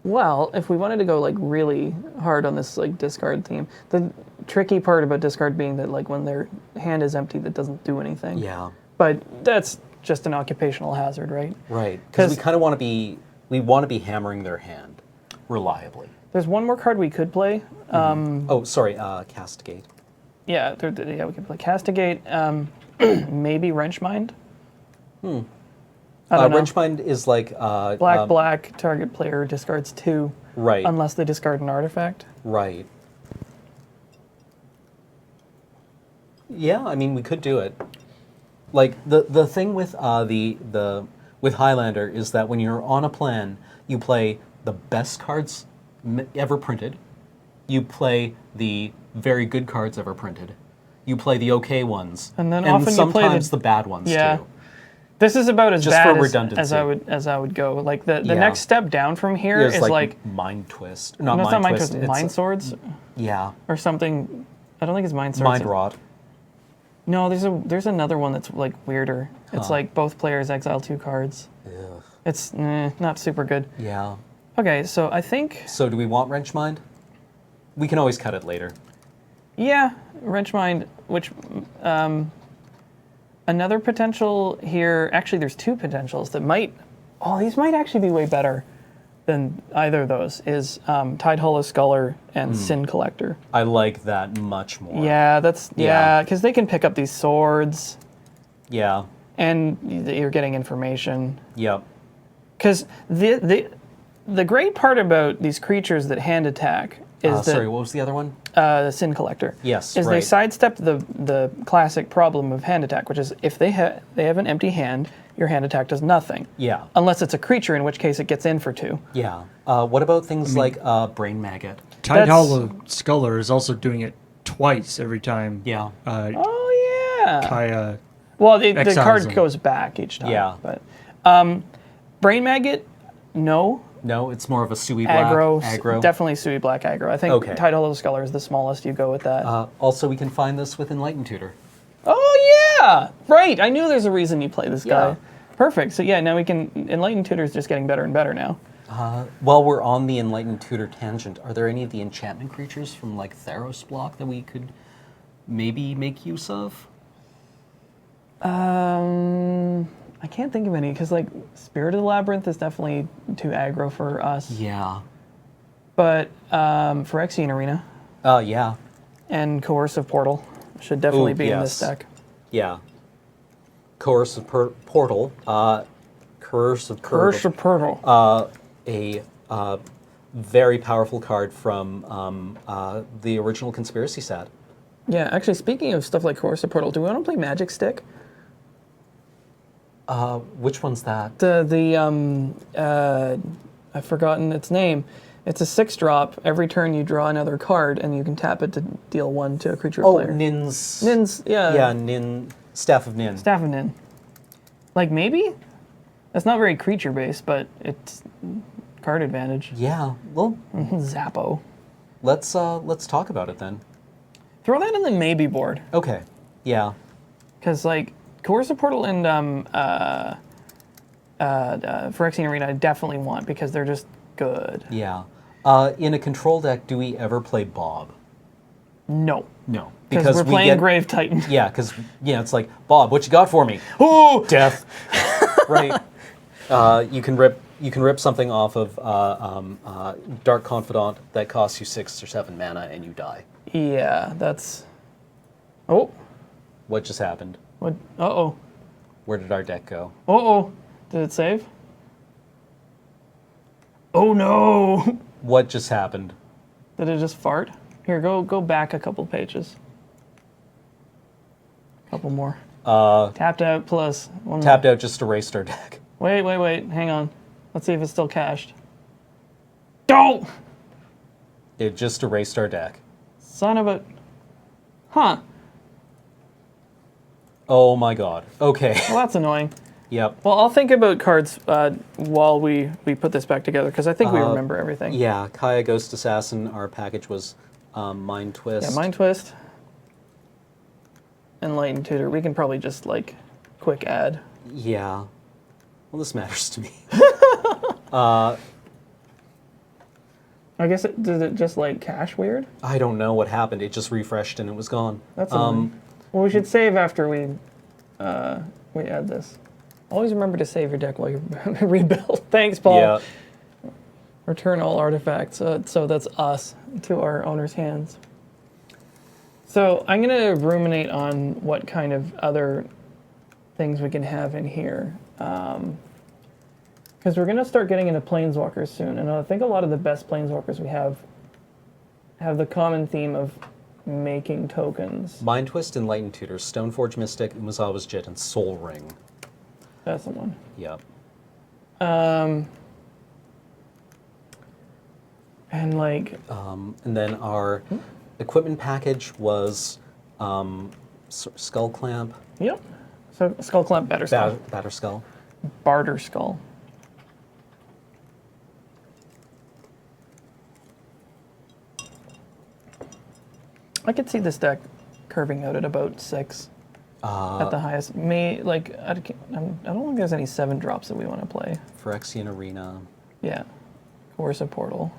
Well, if we wanted to go like really hard on this like discard theme, the tricky part about discard being that like when their hand is empty, that doesn't do anything. Yeah. But that's just an occupational hazard, right? Right. Because 'Cause- we kind of want to be hammering their hand reliably. There's one more card we could play. Oh, sorry, Castigate. Yeah, yeah, we could play Castigate. Maybe Wrenchmind. I don't know. Wrenchmind is like Black, target player discards 2. Right. Unless they discard an artifact. Right. Yeah, I mean we could do it. Like the thing with with Highlander is that when you're on a plan, you play the best cards ever printed. You play the very good cards ever printed. You play the okay ones, And then often you play sometimes the bad ones Yeah. too. This is about as Just bad for as redundancy. I would go. Like the Yeah. next step down from here There's is like Mind Twist. no, Not it's Mind not Mind Twist. Twist, Mind Swords Yeah. or something. I don't think it's Mind Swords. Mind Rot. No, there's another one that's like weirder. It's like both players exile 2 cards. Ugh. It's not super good. Yeah. Okay, so I think So do we want Wrenchmind? We can always cut it later. yeah, Wrenchmind, which another potential here. Actually, there's 2 potentials that might. Oh, these might actually be way better than either of those. Is Tide Hollow Sculler and Sin Collector. I like that much more. Yeah, that's Yeah. because they can pick up these swords, Yeah. and you're getting information. Yep. Because the great part about these creatures that hand attack is that Sorry, what was the other one? the Sin Collector. Yes, is they right. sidestep the classic problem of hand attack, which is if they have an empty hand, your hand attack does nothing. Yeah. Unless it's a creature, in which case it gets in for 2. Yeah. What about things like Brain Maggot? Tide That's- Hollow Sculler is also doing it twice every time. Yeah. Oh yeah. Kaya. Well, the exiles card them. goes back each time. Yeah. But Brain Maggot, no. No, it's more of a Sui Black Aggro. Definitely Sui Black aggro. I think Okay. Tide Hollow Sculler is the smallest you go with that. Also, we can find this with Enlightened Tutor. Oh yeah! Right, I knew there's a reason you play this guy. Yeah. Perfect. So yeah, now we can. Enlightened Tutor is just getting better and better now. While we're on the Enlightened Tutor tangent, are there any of the enchantment creatures from like Theros block that we could maybe make use of? I can't think of any because like Spirit of the Labyrinth is definitely too aggro for us. Yeah. But Phyrexian Arena Yeah. and Coercive Portal should definitely Ooh, be in this yes. deck. Yeah. Coercive Portal. Coercive Coercive Portal. A very powerful card from the original Conspiracy set. Yeah, actually, speaking of stuff like Coercive Portal, do we want to play Magic Stick? Which one's that? I've forgotten its name. It's a 6-drop. Every turn you draw another card, and you can tap it to deal 1 to a creature Oh, player. Nin's. Nin's, yeah. Yeah, Nin. Staff of Nin. Staff of Nin. Like, maybe? That's not very creature-based, but it's card advantage. Yeah. Well, Zappo. let's talk about it then. Throw that in the maybe board. Okay. Yeah. Because, like, Coercive Portal and Phyrexian Arena I definitely want because they're just good. Yeah. In a control deck, do we ever play Bob? No. No. Because we're we playing get- Grave Titan. Yeah, because it's like, Bob, what you got for me? Ooh, death. Right. You can rip something off of Dark Confidant that costs you 6 or 7 mana and you die. Yeah, that's... Oh. What just happened? What? Uh-oh. Where did our deck go? Uh-oh. Did it save? Oh, no. What just happened? Did it just fart? Here, go back a couple pages. Couple more. Tapped out plus one Tapped out, just erased our deck. more. Wait. Hang on. Let's see if it's still cached. Don't! It just erased our deck. Son of a... Huh. Oh my god. Okay. Well, that's annoying. Yep. Well, I'll think about cards while we put this back together, because I think we remember everything. Yeah, Kaya Ghost Assassin, our package was Mind Twist. Yeah, Mind Twist. Enlightened Tutor. We can probably just, like, quick add. Yeah. Well, this matters to me. I guess did it just, like, cache weird? I don't know what happened. It just refreshed and it was gone. That's annoying. Well, we should save after we add this. Always remember to save your deck while you rebuild. Thanks, Paul. Yeah. Return all artifacts. So that's us to our owner's hands. So I'm going to ruminate on what kind of other things we can have in here. Because we're going to start getting into Planeswalkers soon. And I think a lot of the best Planeswalkers we have the common theme of making tokens. Mind Twist, Enlightened Tutor, Stoneforge Mystic, Umazawa's Jit, and Soul Ring. That's the one. Yep. And like... And then our equipment package was Skull Clamp. Yep. So Skull Clamp, Batter Skull. Batter Skull. Barter Skull. I could see this deck curving out at about 6 at the highest. I don't think there's any 7 drops that we want to play. Phyrexian Arena. Yeah. Coercive Portal.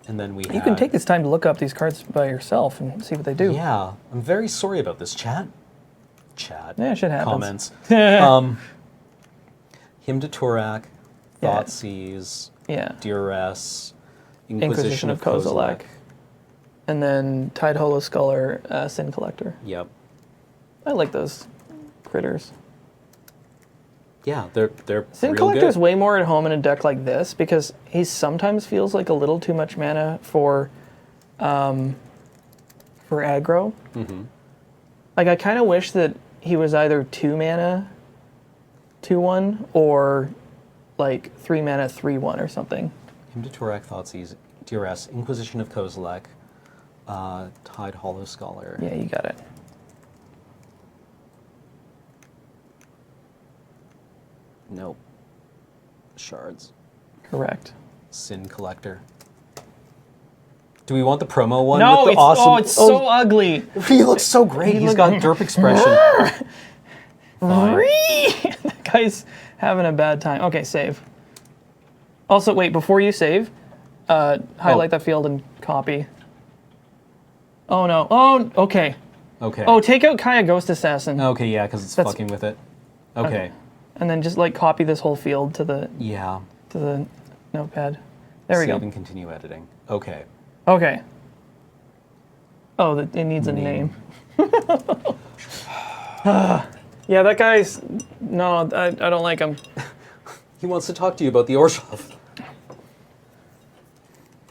And then we You can take this time to look up these cards by yourself and see what they do. Yeah. I'm very sorry about this, chat. Yeah, shit happens. Comments. Hymn to Turak, Yeah. Thoughtseize, Yeah. Duress, Inquisition of Kozilek. And then Tide Hollow Sculler, Sin Collector. Yep. I like those critters. Yeah, they're Sin real Collector's good. way more at home in a deck like this because he sometimes feels like a little too much mana for aggro. Mm-hmm. Like, I kind of wish that he was either 2 mana, 2/1, or like 3 mana, 3/1 or something. Hymn to Turak, Thoughtseize, Duress, Inquisition of Kozilek, Tide Hollow Scholar. Yeah, you got it. Nope. Shards. Correct. Sin Collector. Do we want the promo one No, with the awesome... it's so ugly. He looks so great. He's got derp expression. Fine. That guy's having a bad time. Okay, save. Also, wait, before you save, highlight that field and copy. Oh, no. Oh, okay. Okay. Oh, take out Kaya Ghost Assassin. Okay, yeah, because it's fucking with it. Okay. And then just, like, copy this whole field to the Yeah. notepad. There we go. Save and continue editing. Okay. Okay. Oh, it needs a name. Yeah, that guy's... No, I don't like him. He wants to talk to you about the Orzhov.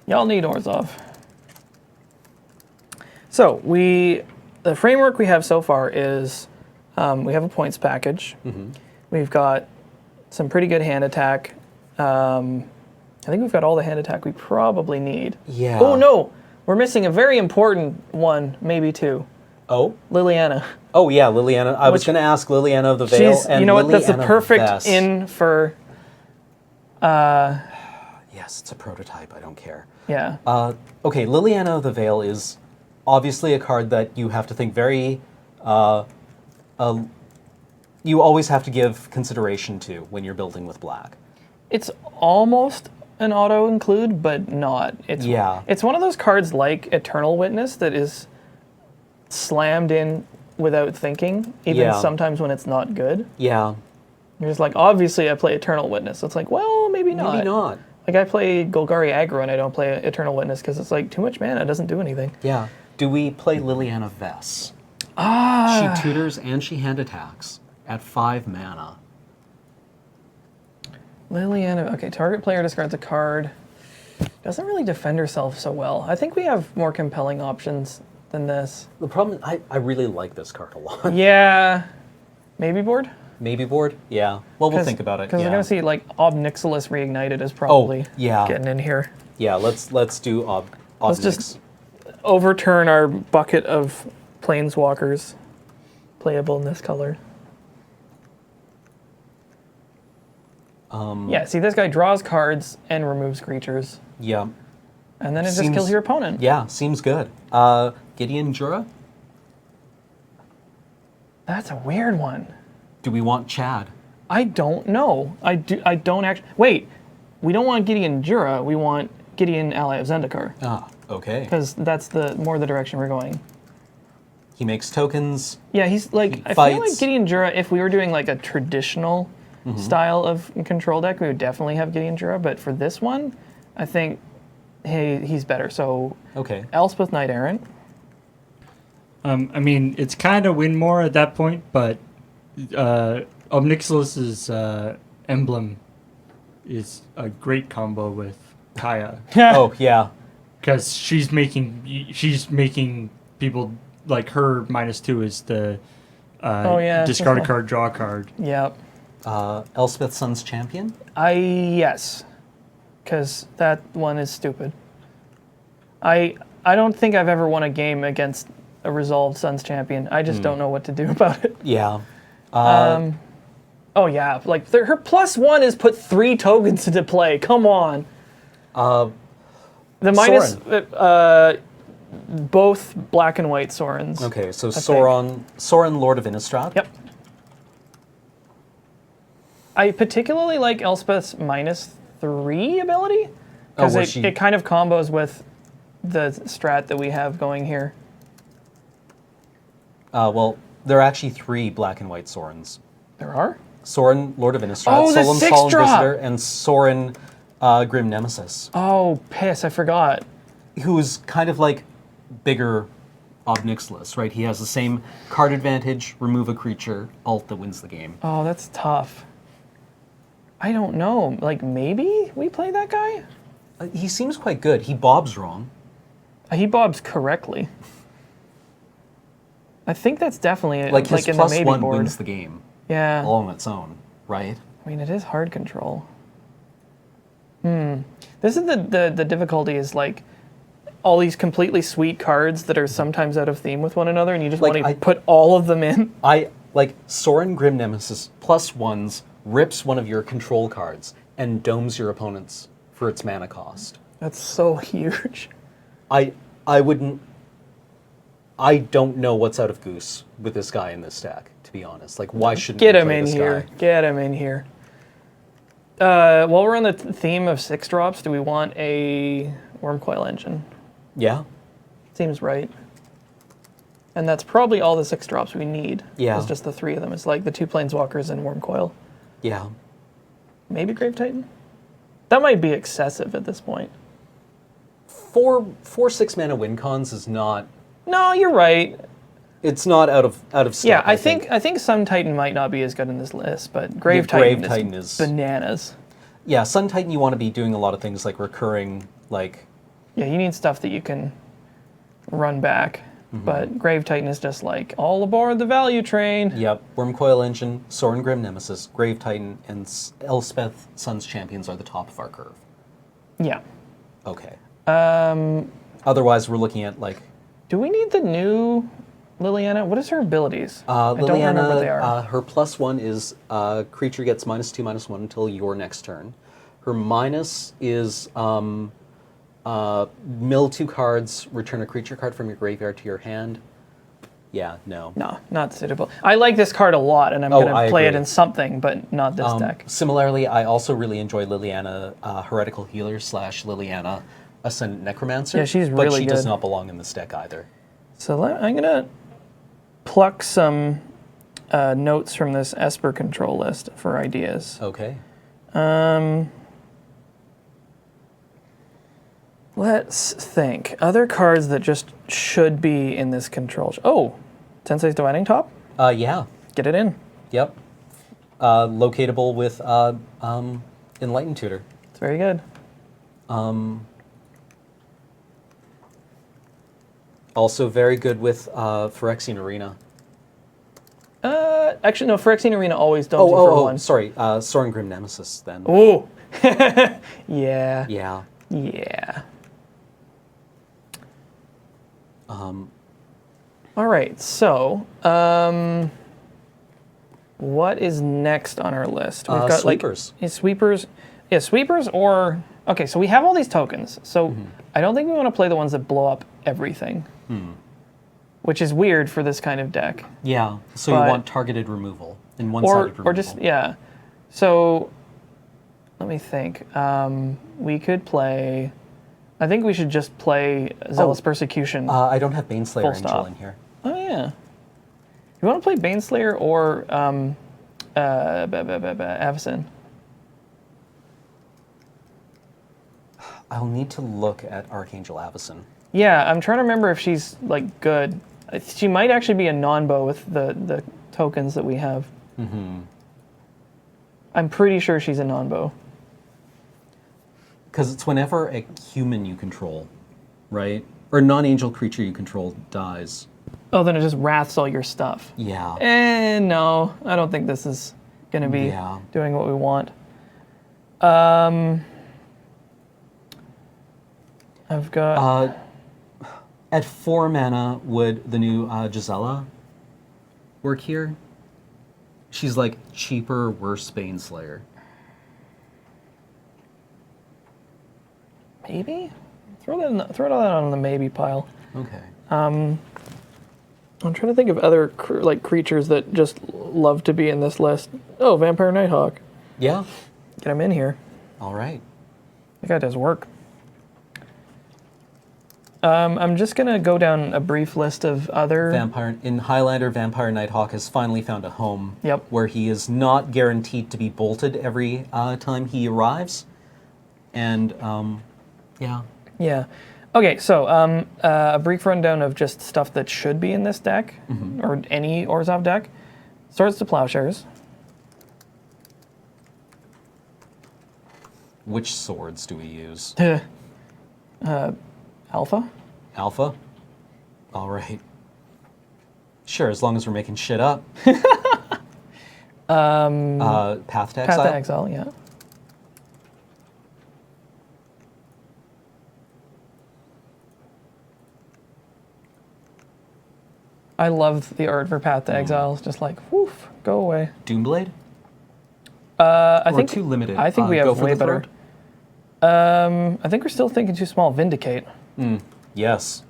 Y'all need Orzhov. So, the framework we have so far is we have a points package. Mm-hmm. We've got some pretty good hand attack. I think we've got all the hand attack we probably need. Yeah. Oh, no! We're missing a very important one, maybe 2. Oh? Liliana. Oh, yeah, Liliana. I was going to ask Liliana of the Veil She's, and you know what? That's a Liliana perfect Vess. in for... Yes, it's a prototype. I don't care. Yeah. Okay, Liliana of the Veil is obviously a card that you have to think very... you always have to give consideration to when you're building with black. It's almost an auto-include, but not. Yeah. It's one of those cards like Eternal Witness that is slammed in without thinking, even Yeah. sometimes when it's not good. Yeah. You're just like, obviously I play Eternal Witness. It's like, well, maybe not. Maybe not. Like I play Golgari aggro and I don't play Eternal Witness because it's like too much mana. It doesn't do anything. Yeah. Do we play Liliana Vess? Ah. She tutors and she hand attacks at 5 mana. Liliana. Okay, target player discards a card. Doesn't really defend herself so well. I think we have more compelling options than this. The problem is I really like this card a lot. Yeah. Maybe board? Maybe board? Yeah. Well, we'll think about it. Because Yeah. we're going to see, like, Ob Nixilis Reignited is probably yeah. getting in here. Yeah, let's do Let's just overturn our bucket of Planeswalkers playable in this color. Yeah, see, this guy draws cards and removes creatures. Yeah. And then it just Seems- kills your opponent. Yeah, seems good. Gideon Jura? That's a weird one. Do we want Chad? I don't know. I don't actually... Wait, we don't want Gideon Jura. We want Gideon Ally of Zendikar. Ah, okay. Because that's more the direction we're going. He makes tokens. Yeah, he's like... He I feel like fights. Gideon Jura, if we were doing like a traditional style of control deck, we would definitely have Gideon Jura. But for this one, I think he's better. So Okay. Elspeth Knight Errant. I mean, it's kind of win more at that point, but Ob Nixilis's emblem is a great combo with Kaya Oh, yeah. because she's making people like her -2 is the Oh, yeah, discard a that's card, draw a card. Yep. Elspeth Sun's Champion? Yes. Because that one is stupid. I don't think I've ever won a game against a Resolved Suns champion. I just don't know what to do about it. Yeah. Oh yeah, like her +1 is put 3 tokens into play. Come on. The minus both black and white Sorens. Okay, so think. Sorin, Lord of Innistrad? Yep. I particularly like Elspeth's -3 ability because was she- it kind of combos with the strat that we have going here. Well, there are actually 3 black and white Sorins. There are? Sorin, Lord of Innistrad, Oh, the Solemn 6-drop! Visitor, and Sorin, Grim Nemesis, Oh, piss, I forgot. who's kind of like bigger Ob Nixilis, right? He has the same card advantage, remove a creature, ult that wins the game. Oh, that's tough. I don't know. Like, maybe we play that guy? He seems quite good. He bobs wrong. He bobs correctly. I think that's definitely Like his in the +1 maybe board. wins the game Yeah. all on its own, right? I mean, it is hard control. This is the difficulty is like all these completely sweet cards that are sometimes out of theme with one another, and you just Like, want to I- put all of them in. I like Sorin Grim Nemesis +1s rips one of your control cards and domes your opponents for its mana cost. That's so huge. I don't know what's out of Goose with this guy in this stack, to be honest. Like, why shouldn't Get we him play in this here. guy? Get him in here. While we're on the theme of 6-drops, do we want a Wormcoil Engine? Yeah, Seems right. And that's probably all the 6-drops we need. Yeah. It's just the 3 of them. It's like the 2 Planeswalkers and Wormcoil. yeah. Maybe Grave Titan? That might be excessive at this point. 4 6-mana win cons is not. No, you're right. It's not out of step. Yeah, I think Sun Titan might not be as good in this list, but Grave Grave Titan, Titan is is- bananas. Yeah, Sun Titan, you want to be doing a lot of things like recurring, like. Yeah, you need stuff that you can run back. But Grave Titan is just like, all aboard the value train. Yep, Wormcoil Engine, Sorin Grim Nemesis, Grave Titan, and Elspeth Sun's Champions are the top of our curve. Yeah. Okay. Otherwise, we're looking at like Do we need the new Liliana? What is her abilities? I don't Liliana. remember what they are. Her +1 is creature gets -2/-1 until your next turn. Her minus is mill 2 cards, return a creature card from your graveyard to your hand. Yeah, no. No, not suitable. I like this card a lot, and I'm Oh, going I to play it agree. in something, but not this deck. Similarly, I also really enjoy Liliana, Heretical Healer / Liliana, Ascendant Necromancer. Yeah, she's but really she does good. not belong in this deck either. So I'm going to pluck some notes from this Esper control list for ideas. Okay. Let's think. Other cards that just should be in this control. Oh, Tensei's Dividing Top? Yeah. Get it in. Yep. Locatable with Enlightened Tutor. It's very good. Also very good with Phyrexian Arena. Actually, no, Phyrexian Arena always don't do for one. Sorry. Soaring Grim Nemesis then. Oh, yeah. Yeah. Yeah. All right, so what is next on our list? We've got sweepers. Sweepers. Yeah, sweepers or... Okay, so we have all these tokens, so I don't think we want to play the ones that blow up everything. Which is weird for this kind of deck. Yeah, so you want targeted removal and one-sided removal. Or just, yeah. So, let me think. We could play... I think we should just play Zealous Persecution. I don't have Baneslayer Full Angel stop. in here. Oh, yeah. You want to play Baneslayer or Avacyn? I'll need to look at Archangel Avacyn. Yeah, I'm trying to remember if she's, like, good. She might actually be a non-bow with the tokens that we have. I'm pretty sure she's a non-bow. Because it's whenever a human you control, right? Or a non-angel creature you control dies. Oh, then it just wraths all your stuff. Yeah. No, I don't think this is going to be doing what we want. I've got... at 4 mana, would the new Gisela work here? She's like cheaper, worse Baneslayer. Maybe? Throw that on the maybe pile. Okay. I'm trying to think of other creatures that just love to be in this list. Oh, Vampire Nighthawk. Yeah. Get him in here. All right. That guy does work. I'm just going to go down a brief list of other... In Highlander, Vampire Nighthawk has finally found a home. Yep. Where he is not guaranteed to be bolted every time he arrives. And, yeah. Yeah. Okay, so a brief rundown of just stuff that should be in this deck, or any Orzhov deck. Swords to Plowshares. Which swords do we use? Alpha? Alpha? All right. Sure, as long as we're making shit up. Path to Exile? Path to Exile, yeah. I love the art for Path to Exile. It's just like, woof, go away. Doomblade? I think too limited. I think we have way better. Throat? I think we're still thinking too small. Vindicate. Yes.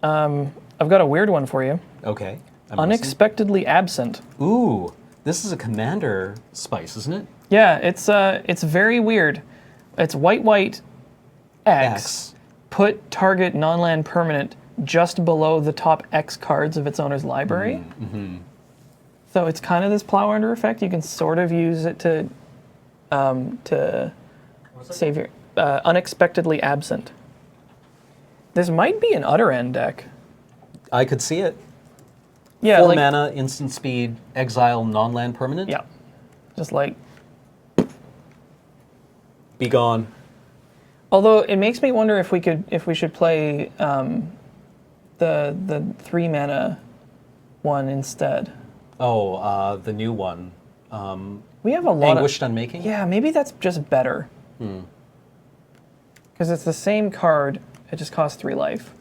I've got a weird one for you. Okay. Unexpectedly Absent. Ooh, this is a commander spice, isn't it? Yeah, it's very weird. It's white X. Put target non-land permanent just below the top X cards of its owner's library. So it's kind of this Plow Under effect. You can sort of use it to save your Unexpectedly Absent. This might be an Utter End deck. I could see it. Yeah, 4 mana, instant speed, exile, non-land permanent. Yeah, just like. Be gone. Although it makes me wonder if we should play the 3 mana one instead. Oh, the new one. We have a lot Anguished Unmaking? Yeah, maybe that's just better. Because it's the same card, it just costs 3 life.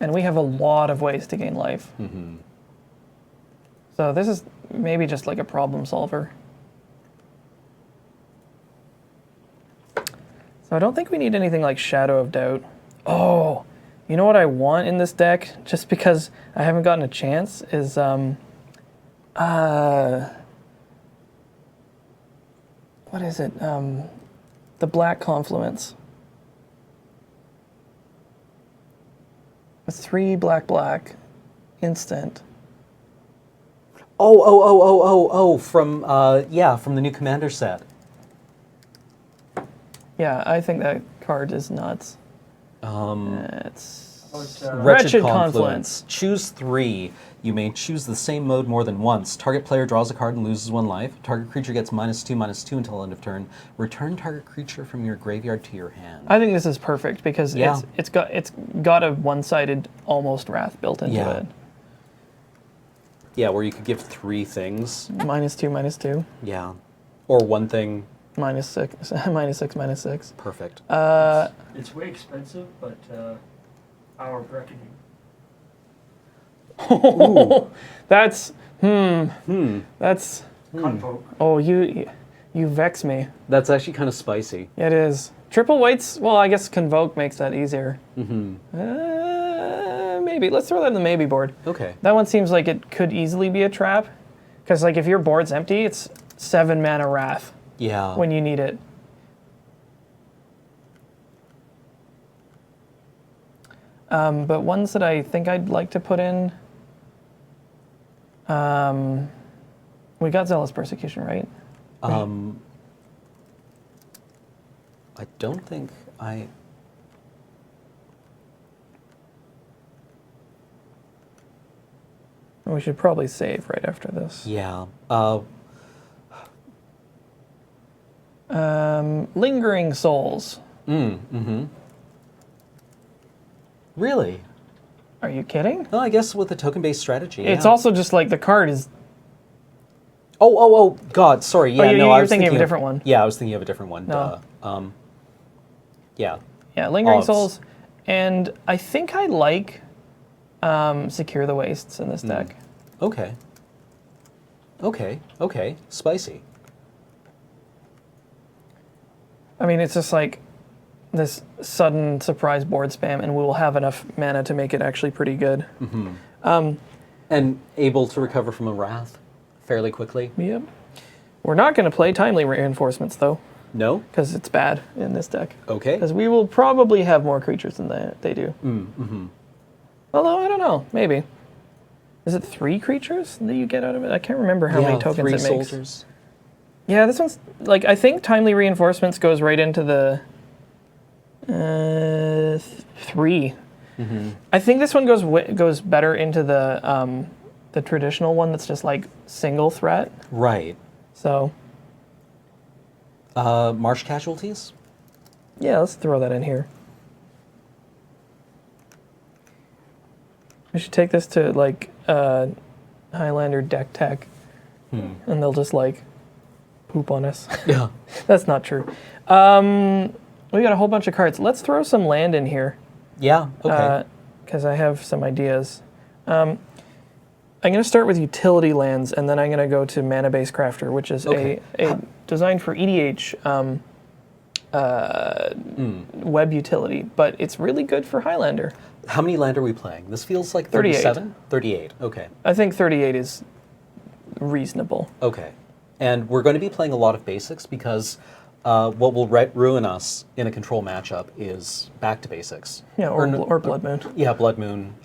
And we have a lot of ways to gain life. So this is maybe just like a problem solver. So I don't think we need anything like Shadow of Doubt. Oh, you know what I want in this deck, just because I haven't gotten a chance, is what is it? The Black Confluence. It's 3 black. instant. From from the new Commander set. Yeah, I think that card is nuts. It's Wretched Confluence. Choose 3. You may choose the same mode more than once. Target player draws a card and loses 1 life. Target creature gets -2/-2 until end of turn. Return target creature from your graveyard to your hand. I think this is perfect because it's got a one-sided almost wrath built into it. Yeah, where you could give 3 things. -2/-2. Yeah. Or one thing. -6, -6. Perfect. It's way expensive, but our reckoning. That's that's Convoke. oh you vex me. That's actually kind of spicy. Yeah, it is. Triple whites. Well, I guess Convoke makes that easier. Maybe let's throw that in the maybe board. Okay. That one seems like it could easily be a trap, because like if your board's empty, it's 7 mana wrath Yeah. when you need it. But ones that I think I'd like to put in, we got Zealous Persecution, right? I don't think I... We should probably save right after this. Yeah. Lingering Souls. Really? Are you kidding? Well, I guess with the token-based strategy. It's yeah. also just like the card is... Oh, God, sorry. Yeah, you I were was thinking of a different one. Yeah, I was thinking of a different one. No. Yeah. Yeah, Lingering Odds. Souls. And I think I like Secure the Wastes in this deck. Okay. Spicy. I mean, it's just like this sudden surprise board spam, and we will have enough mana to make it actually pretty good. And able to recover from a wrath fairly quickly. Yep. We're not going to play Timely Reinforcements, though, No? because it's bad in this deck. Okay. Because we will probably have more creatures than they do. Although, I don't know. Maybe. Is it 3 creatures that you get out of it? I can't remember how many tokens 3 it makes. soldiers. Yeah, this one's... Like, I think Timely Reinforcements goes right into the... 3. I think this one goes better into the traditional one that's just like single threat. Right. So Marsh Casualties? yeah, let's throw that in here. We should take this to like Highlander deck tech, and they'll just like poop on us. Yeah. That's not true. We got a whole bunch of cards. Let's throw some land in here. Yeah, okay. Because I have some ideas. I'm going to start with utility lands, and then I'm going to go to Mana Base Crafter, which is a designed for EDH web utility, but it's really good for Highlander. How many land are we playing? This feels like 38. 37? 38, okay. I think 38 is reasonable. Okay. And we're going to be playing a lot of basics because what will ruin us in a control matchup is back to basics. Yeah, or Blood Moon. Yeah, Blood Moon.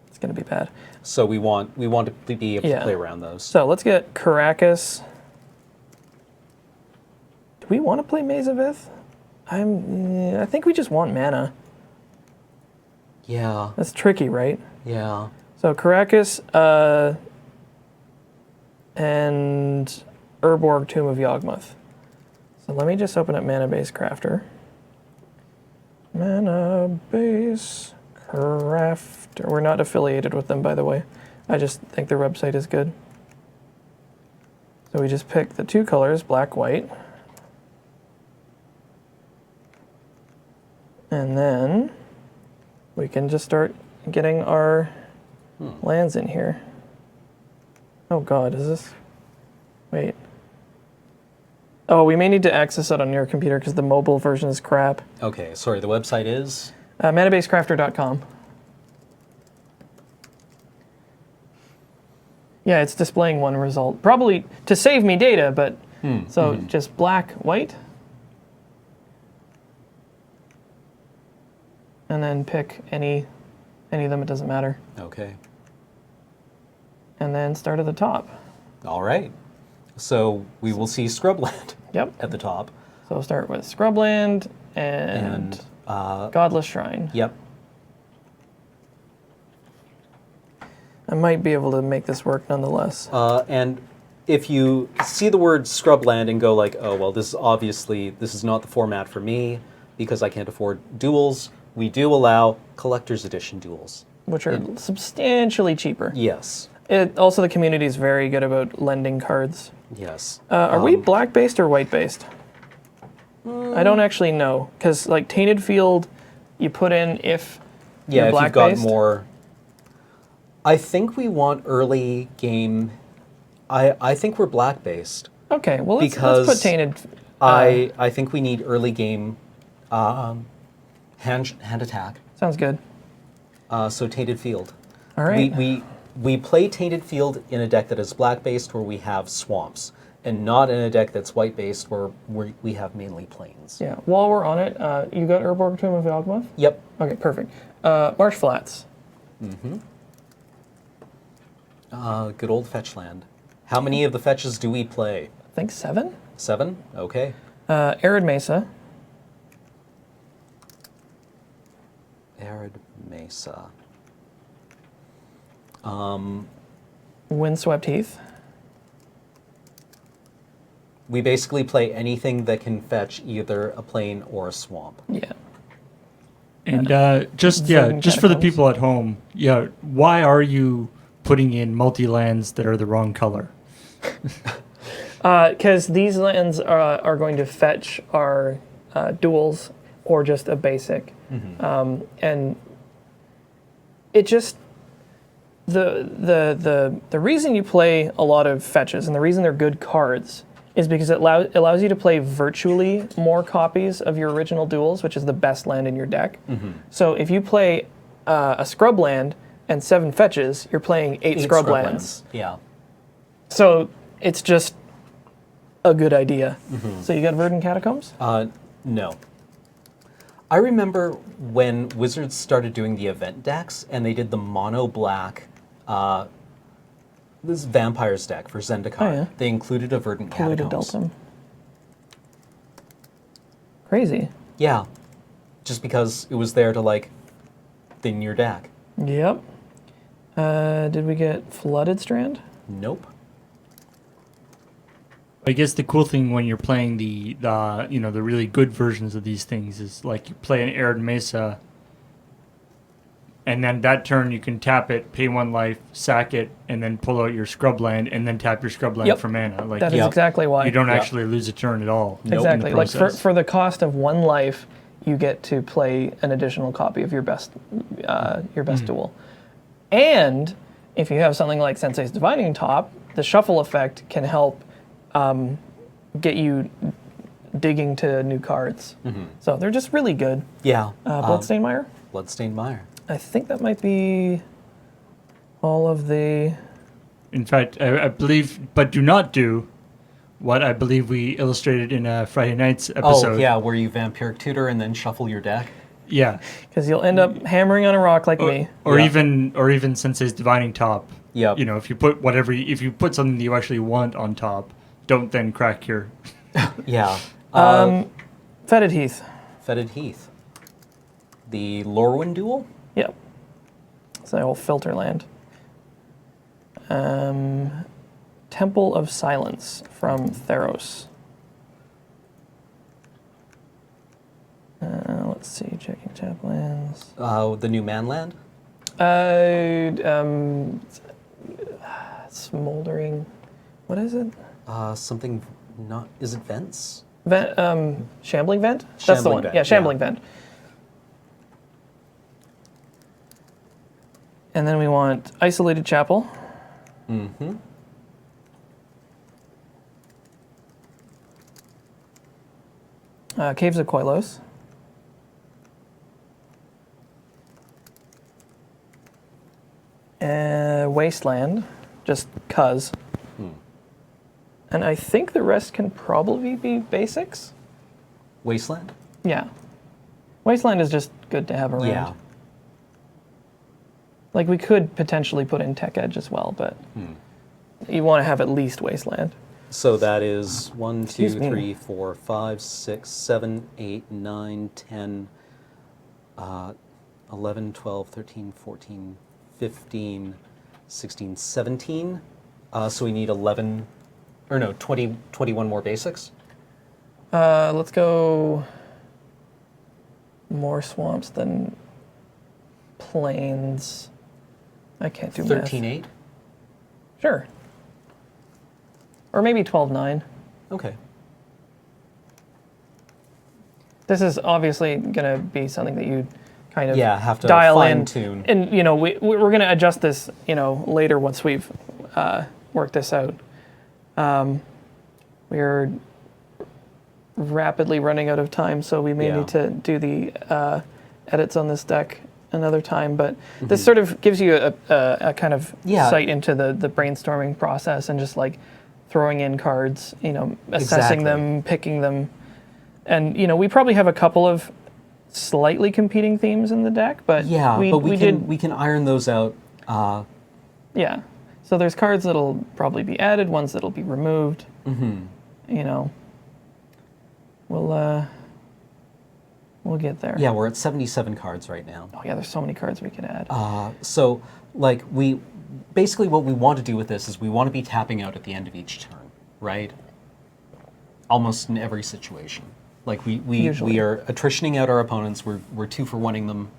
It's going to be bad. So we want to be able to play around those. So let's get Caracas. Do we want to play Maze of Ith? I think we just want mana. Yeah. That's tricky, right? Yeah. So Caracas and Urborg, Tomb of Yawgmoth. So let me just open up Mana Base Crafter. Mana Base Crafter. We're not affiliated with them, by the way. I just think their website is good. So we just pick the 2 colors, black, white. And then we can just start getting our lands in here. Oh god, is this... Wait. Oh, we may need to access it on your computer because the mobile version is crap. Okay, sorry, the website is? Manabasecrafter.com. Yeah, it's displaying one result. Probably to save me data, but... just black, white. And then pick any of them, it doesn't matter. Okay. and then start at the top. All right. So we will see Scrubland Yep. at the top. So we'll start with Scrubland and Godless Shrine. Yep. I might be able to make this work nonetheless. And if you see the word Scrubland and go like, oh, well, this is not the format for me because I can't afford duels, we do allow collector's edition duels. Which are substantially cheaper. Yes. Also, the community is very good about lending cards. Yes. Are we black-based or white-based? I don't actually know. Because, like, Tainted Field, you put in if Yeah, you're if you've got black-based. more... I think we want early game... I think we're black-based. Okay, well, let's Because put Tainted... I think we need early game hand attack. Sounds good. So Tainted Field. All right. We play Tainted Field in a deck that is black-based where we have swamps, and not in a deck that's white-based where we have mainly plains. Yeah, while we're on it, you got Urborg Tomb of Yawgmoth? Yep. Okay, perfect. Marsh Flats. Good old fetch land. How many of the fetches do we play? I think 7? 7? Okay. Arid Mesa. Arid Mesa. Windswept Heath. We basically play anything that can fetch either a plain or a swamp. Yeah. And just Zoning for the Catacombs. people at home, why are you putting in multi-lands that are the wrong color? Because these lands are going to fetch our duels or just a basic. And it just... The reason you play a lot of fetches and the reason they're good cards is because it allows you to play virtually more copies of your original duels, which is the best land in your deck. So if you play a scrub land and 7 fetches, you're playing 8 scrub lands. Yeah. So it's just a good idea. So you got Verdant Catacombs? No. I remember when Wizards started doing the event decks and they did the mono black this Vampires deck for Zendikar. Oh, yeah. They included a Verdant Polluted Catacombs. Delta. Crazy. Yeah. Just because it was there to, like, thin your deck. Yep. Did we get Flooded Strand? Nope. I guess the cool thing when you're playing the really good versions of these things is like you play an Arid Mesa, and then that turn you can tap it, pay 1 life, sack it, and then pull out your scrub land, and then tap your scrub land Yep. for mana. Like That is exactly why. you don't actually lose a turn at all. Nope. Exactly. In the Like process. for the cost of 1 life, you get to play an additional copy of your best duel. And if you have something like Sensei's Divining Top, the shuffle effect can help get you digging to new cards. So they're just really good. Yeah. Bloodstained Mire? Bloodstained Mire. I think that might be all of the... In fact, I believe, but do not do what I believe we illustrated in a Friday night's episode. Oh, yeah, where you Vampiric Tutor and then shuffle your deck. Yeah. Because you'll end up hammering on a rock like me. Or Yeah. even Sensei's Divining Top. Yep. You know, if you put something that you actually want on top, don't then crack your... Yeah. Fetid Heath. Fetid Heath. The Lorwyn duel? Yep. It's the whole filter land. Temple of Silence from Theros. Let's see, checking tap lands. The new Manland? Smoldering. What is it? Something not... Is it Vents? Shambling Vent? That's the Shambling one. Vent, Yeah, Shambling yeah. Vent. And then we want Isolated Chapel. Mm-hmm. Caves of Koilos. Wasteland, just 'cause. And I think the rest can probably be basics. Wasteland? Yeah. Wasteland is just good to have around. Yeah. Like, we could potentially put in Tech Edge as well, but you want to have at least Wasteland. So that is 1, 2, Excuse me. 3, 4, 5, 6, 7, 8, 9, 10, 11, 12, 13, 14, 15, 16, 17. So we need 11, or no, 20, 21 more basics. Let's go more swamps than plains. I can't do 13, math. 8. Sure. Or maybe 12-9. Okay. This is obviously going to be something that you kind of Have to dial in. fine-tune. And, we're going to adjust this, later once we've worked this out. We're rapidly running out of time, so we may need to do the edits on this deck another time. But this sort of gives you a kind of sight into the brainstorming process and just like throwing in cards, assessing them, picking them. And, we probably have a couple of slightly competing themes in the deck, but we can iron those out. Yeah. So there's cards that'll probably be added, ones that'll be removed. We'll get there. Yeah, we're at 77 cards right now. Oh yeah, there's so many cards we could add. So, like, basically what we want to do with this is we want to be tapping out at the end of each turn, right? Almost in every situation. Like, we are attritioning out our opponents, we're 2-for-1ing them,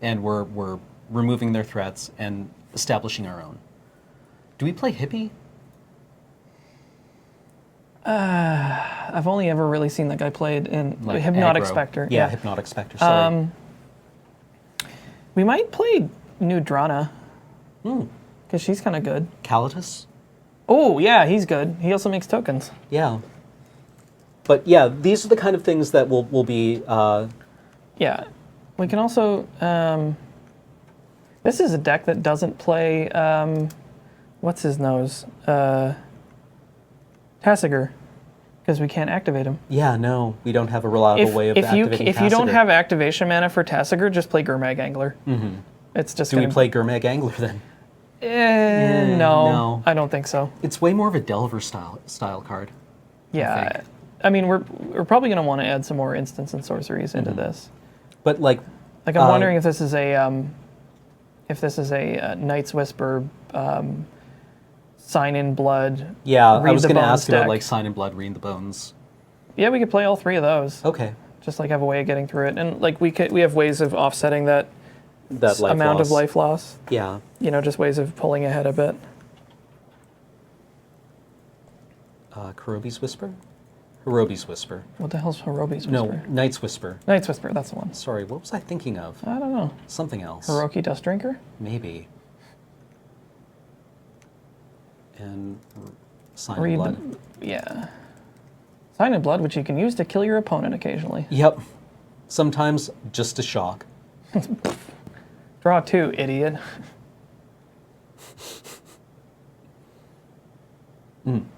and we're removing their threats and establishing our own. Do we play Hippie? I've only ever really seen that guy played in Like Hypnotic aggro. Spectre. Yeah, Hypnotic Spectre, sorry. We might play Nudrana, because she's kind of good. Calatus? Oh, yeah, he's good. He also makes tokens. Yeah. But yeah, these are the kind of things that will be... Yeah. We can also... this is a deck that doesn't play... what's his nose? Tasigur. Because we can't activate him. Yeah, no, we don't have a reliable way of activating If you don't Tasigur. have activation mana for Tasigur, just play Gurmag Angler. Mm-hmm. It's just Do we play Gurmag Angler then? No, I don't think so. It's way more of a Delver style card. Yeah, I mean, we're probably going to want to add some more instants and sorceries into this. But like I'm wondering if this is a Night's Whisper, Sign in Blood. Yeah, I Read was the going to Bones ask about deck. like Sign in Blood, Read the Bones. Yeah, we could play all three of those. Okay. Just like have a way of getting through it, and like we have ways of offsetting that Life amount loss. of life loss. Yeah. Just ways of pulling ahead a bit. Kurobi's Whisper? Hirobi's Whisper. What the hell's Hirobi's Whisper? No, Night's Whisper. Night's Whisper, that's the one. Sorry, what was I thinking of? I don't know. Something else. Hiroki Dust Drinker? Maybe. And Sign in Blood. Yeah. Sign in Blood, which you can use to kill your opponent occasionally. Yep. Sometimes just a shock. Draw 2, idiot.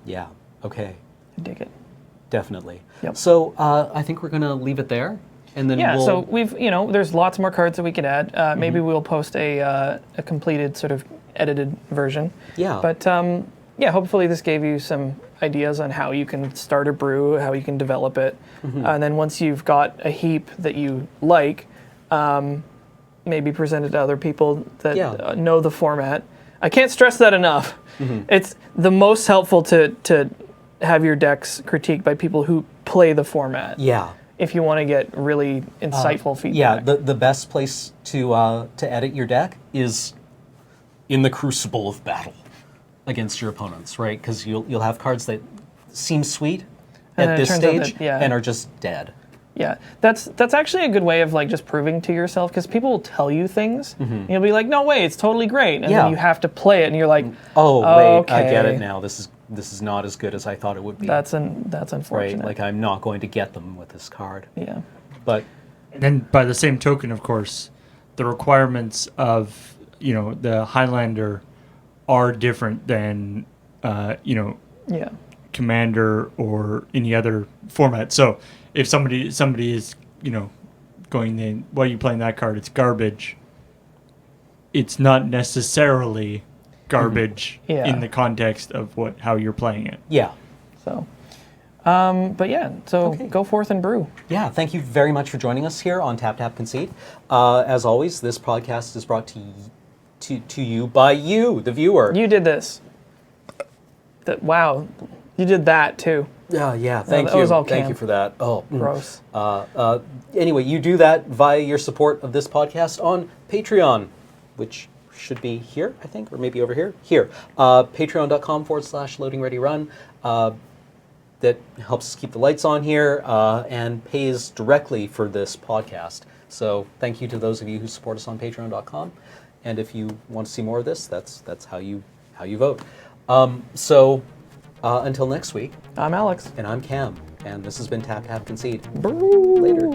Yeah. Okay. I dig it. Definitely. Yep. So I think we're gonna leave it there, and then Yeah, we'll. so we've, there's lots more cards that we could add. Maybe we'll post a completed sort of edited version. Yeah. But yeah, hopefully this gave you some ideas on how you can start a brew, how you can develop it. And then once you've got a heap that you like, maybe present it to other people that know the format. I can't stress that enough. It's the most helpful to have your decks critiqued by people who play the format. Yeah. If you want to get really insightful feedback. Yeah. The best place to edit your deck is in the crucible of battle against your opponents, right? Because you'll have cards that seem sweet And at then it this turns out stage that- and are just dead. Yeah, that's actually a good way of like just proving to yourself, because people will tell you things and you'll be like, no way, it's totally great, and then you have to play it and you're like, Oh wait, okay. I get it now. This is not as good as I thought it would be. That's unfortunate. right. Like I'm not going to get them with this card. Yeah. But And by the same token, of course, the requirements of the Highlander are different than Yeah. Commander or any other format. So if somebody is going in, why are you playing that card? It's garbage. it's not necessarily garbage Yeah. in the context of how you're playing it. Yeah. So, but yeah, so Okay. go forth and brew. Yeah, thank you very much for joining us here on Tap Tap Concede. As always, this podcast is brought to you by you, the viewer. You did this. Wow, you did that too. Yeah, thank that you. was all Thank Cam. you for that. Oh, Gross. Anyway, you do that via your support of this podcast on Patreon, which should be here, I think, or maybe over here. Here. Patreon.com/LoadingReadyRun. That helps us keep the lights on here and pays directly for this podcast. So thank you to those of you who support us on Patreon.com. And if you want to see more of this, that's how you vote. Until next week, I'm Alex. and I'm Cam, and this has been Tap Tap Concede. Brew. Later.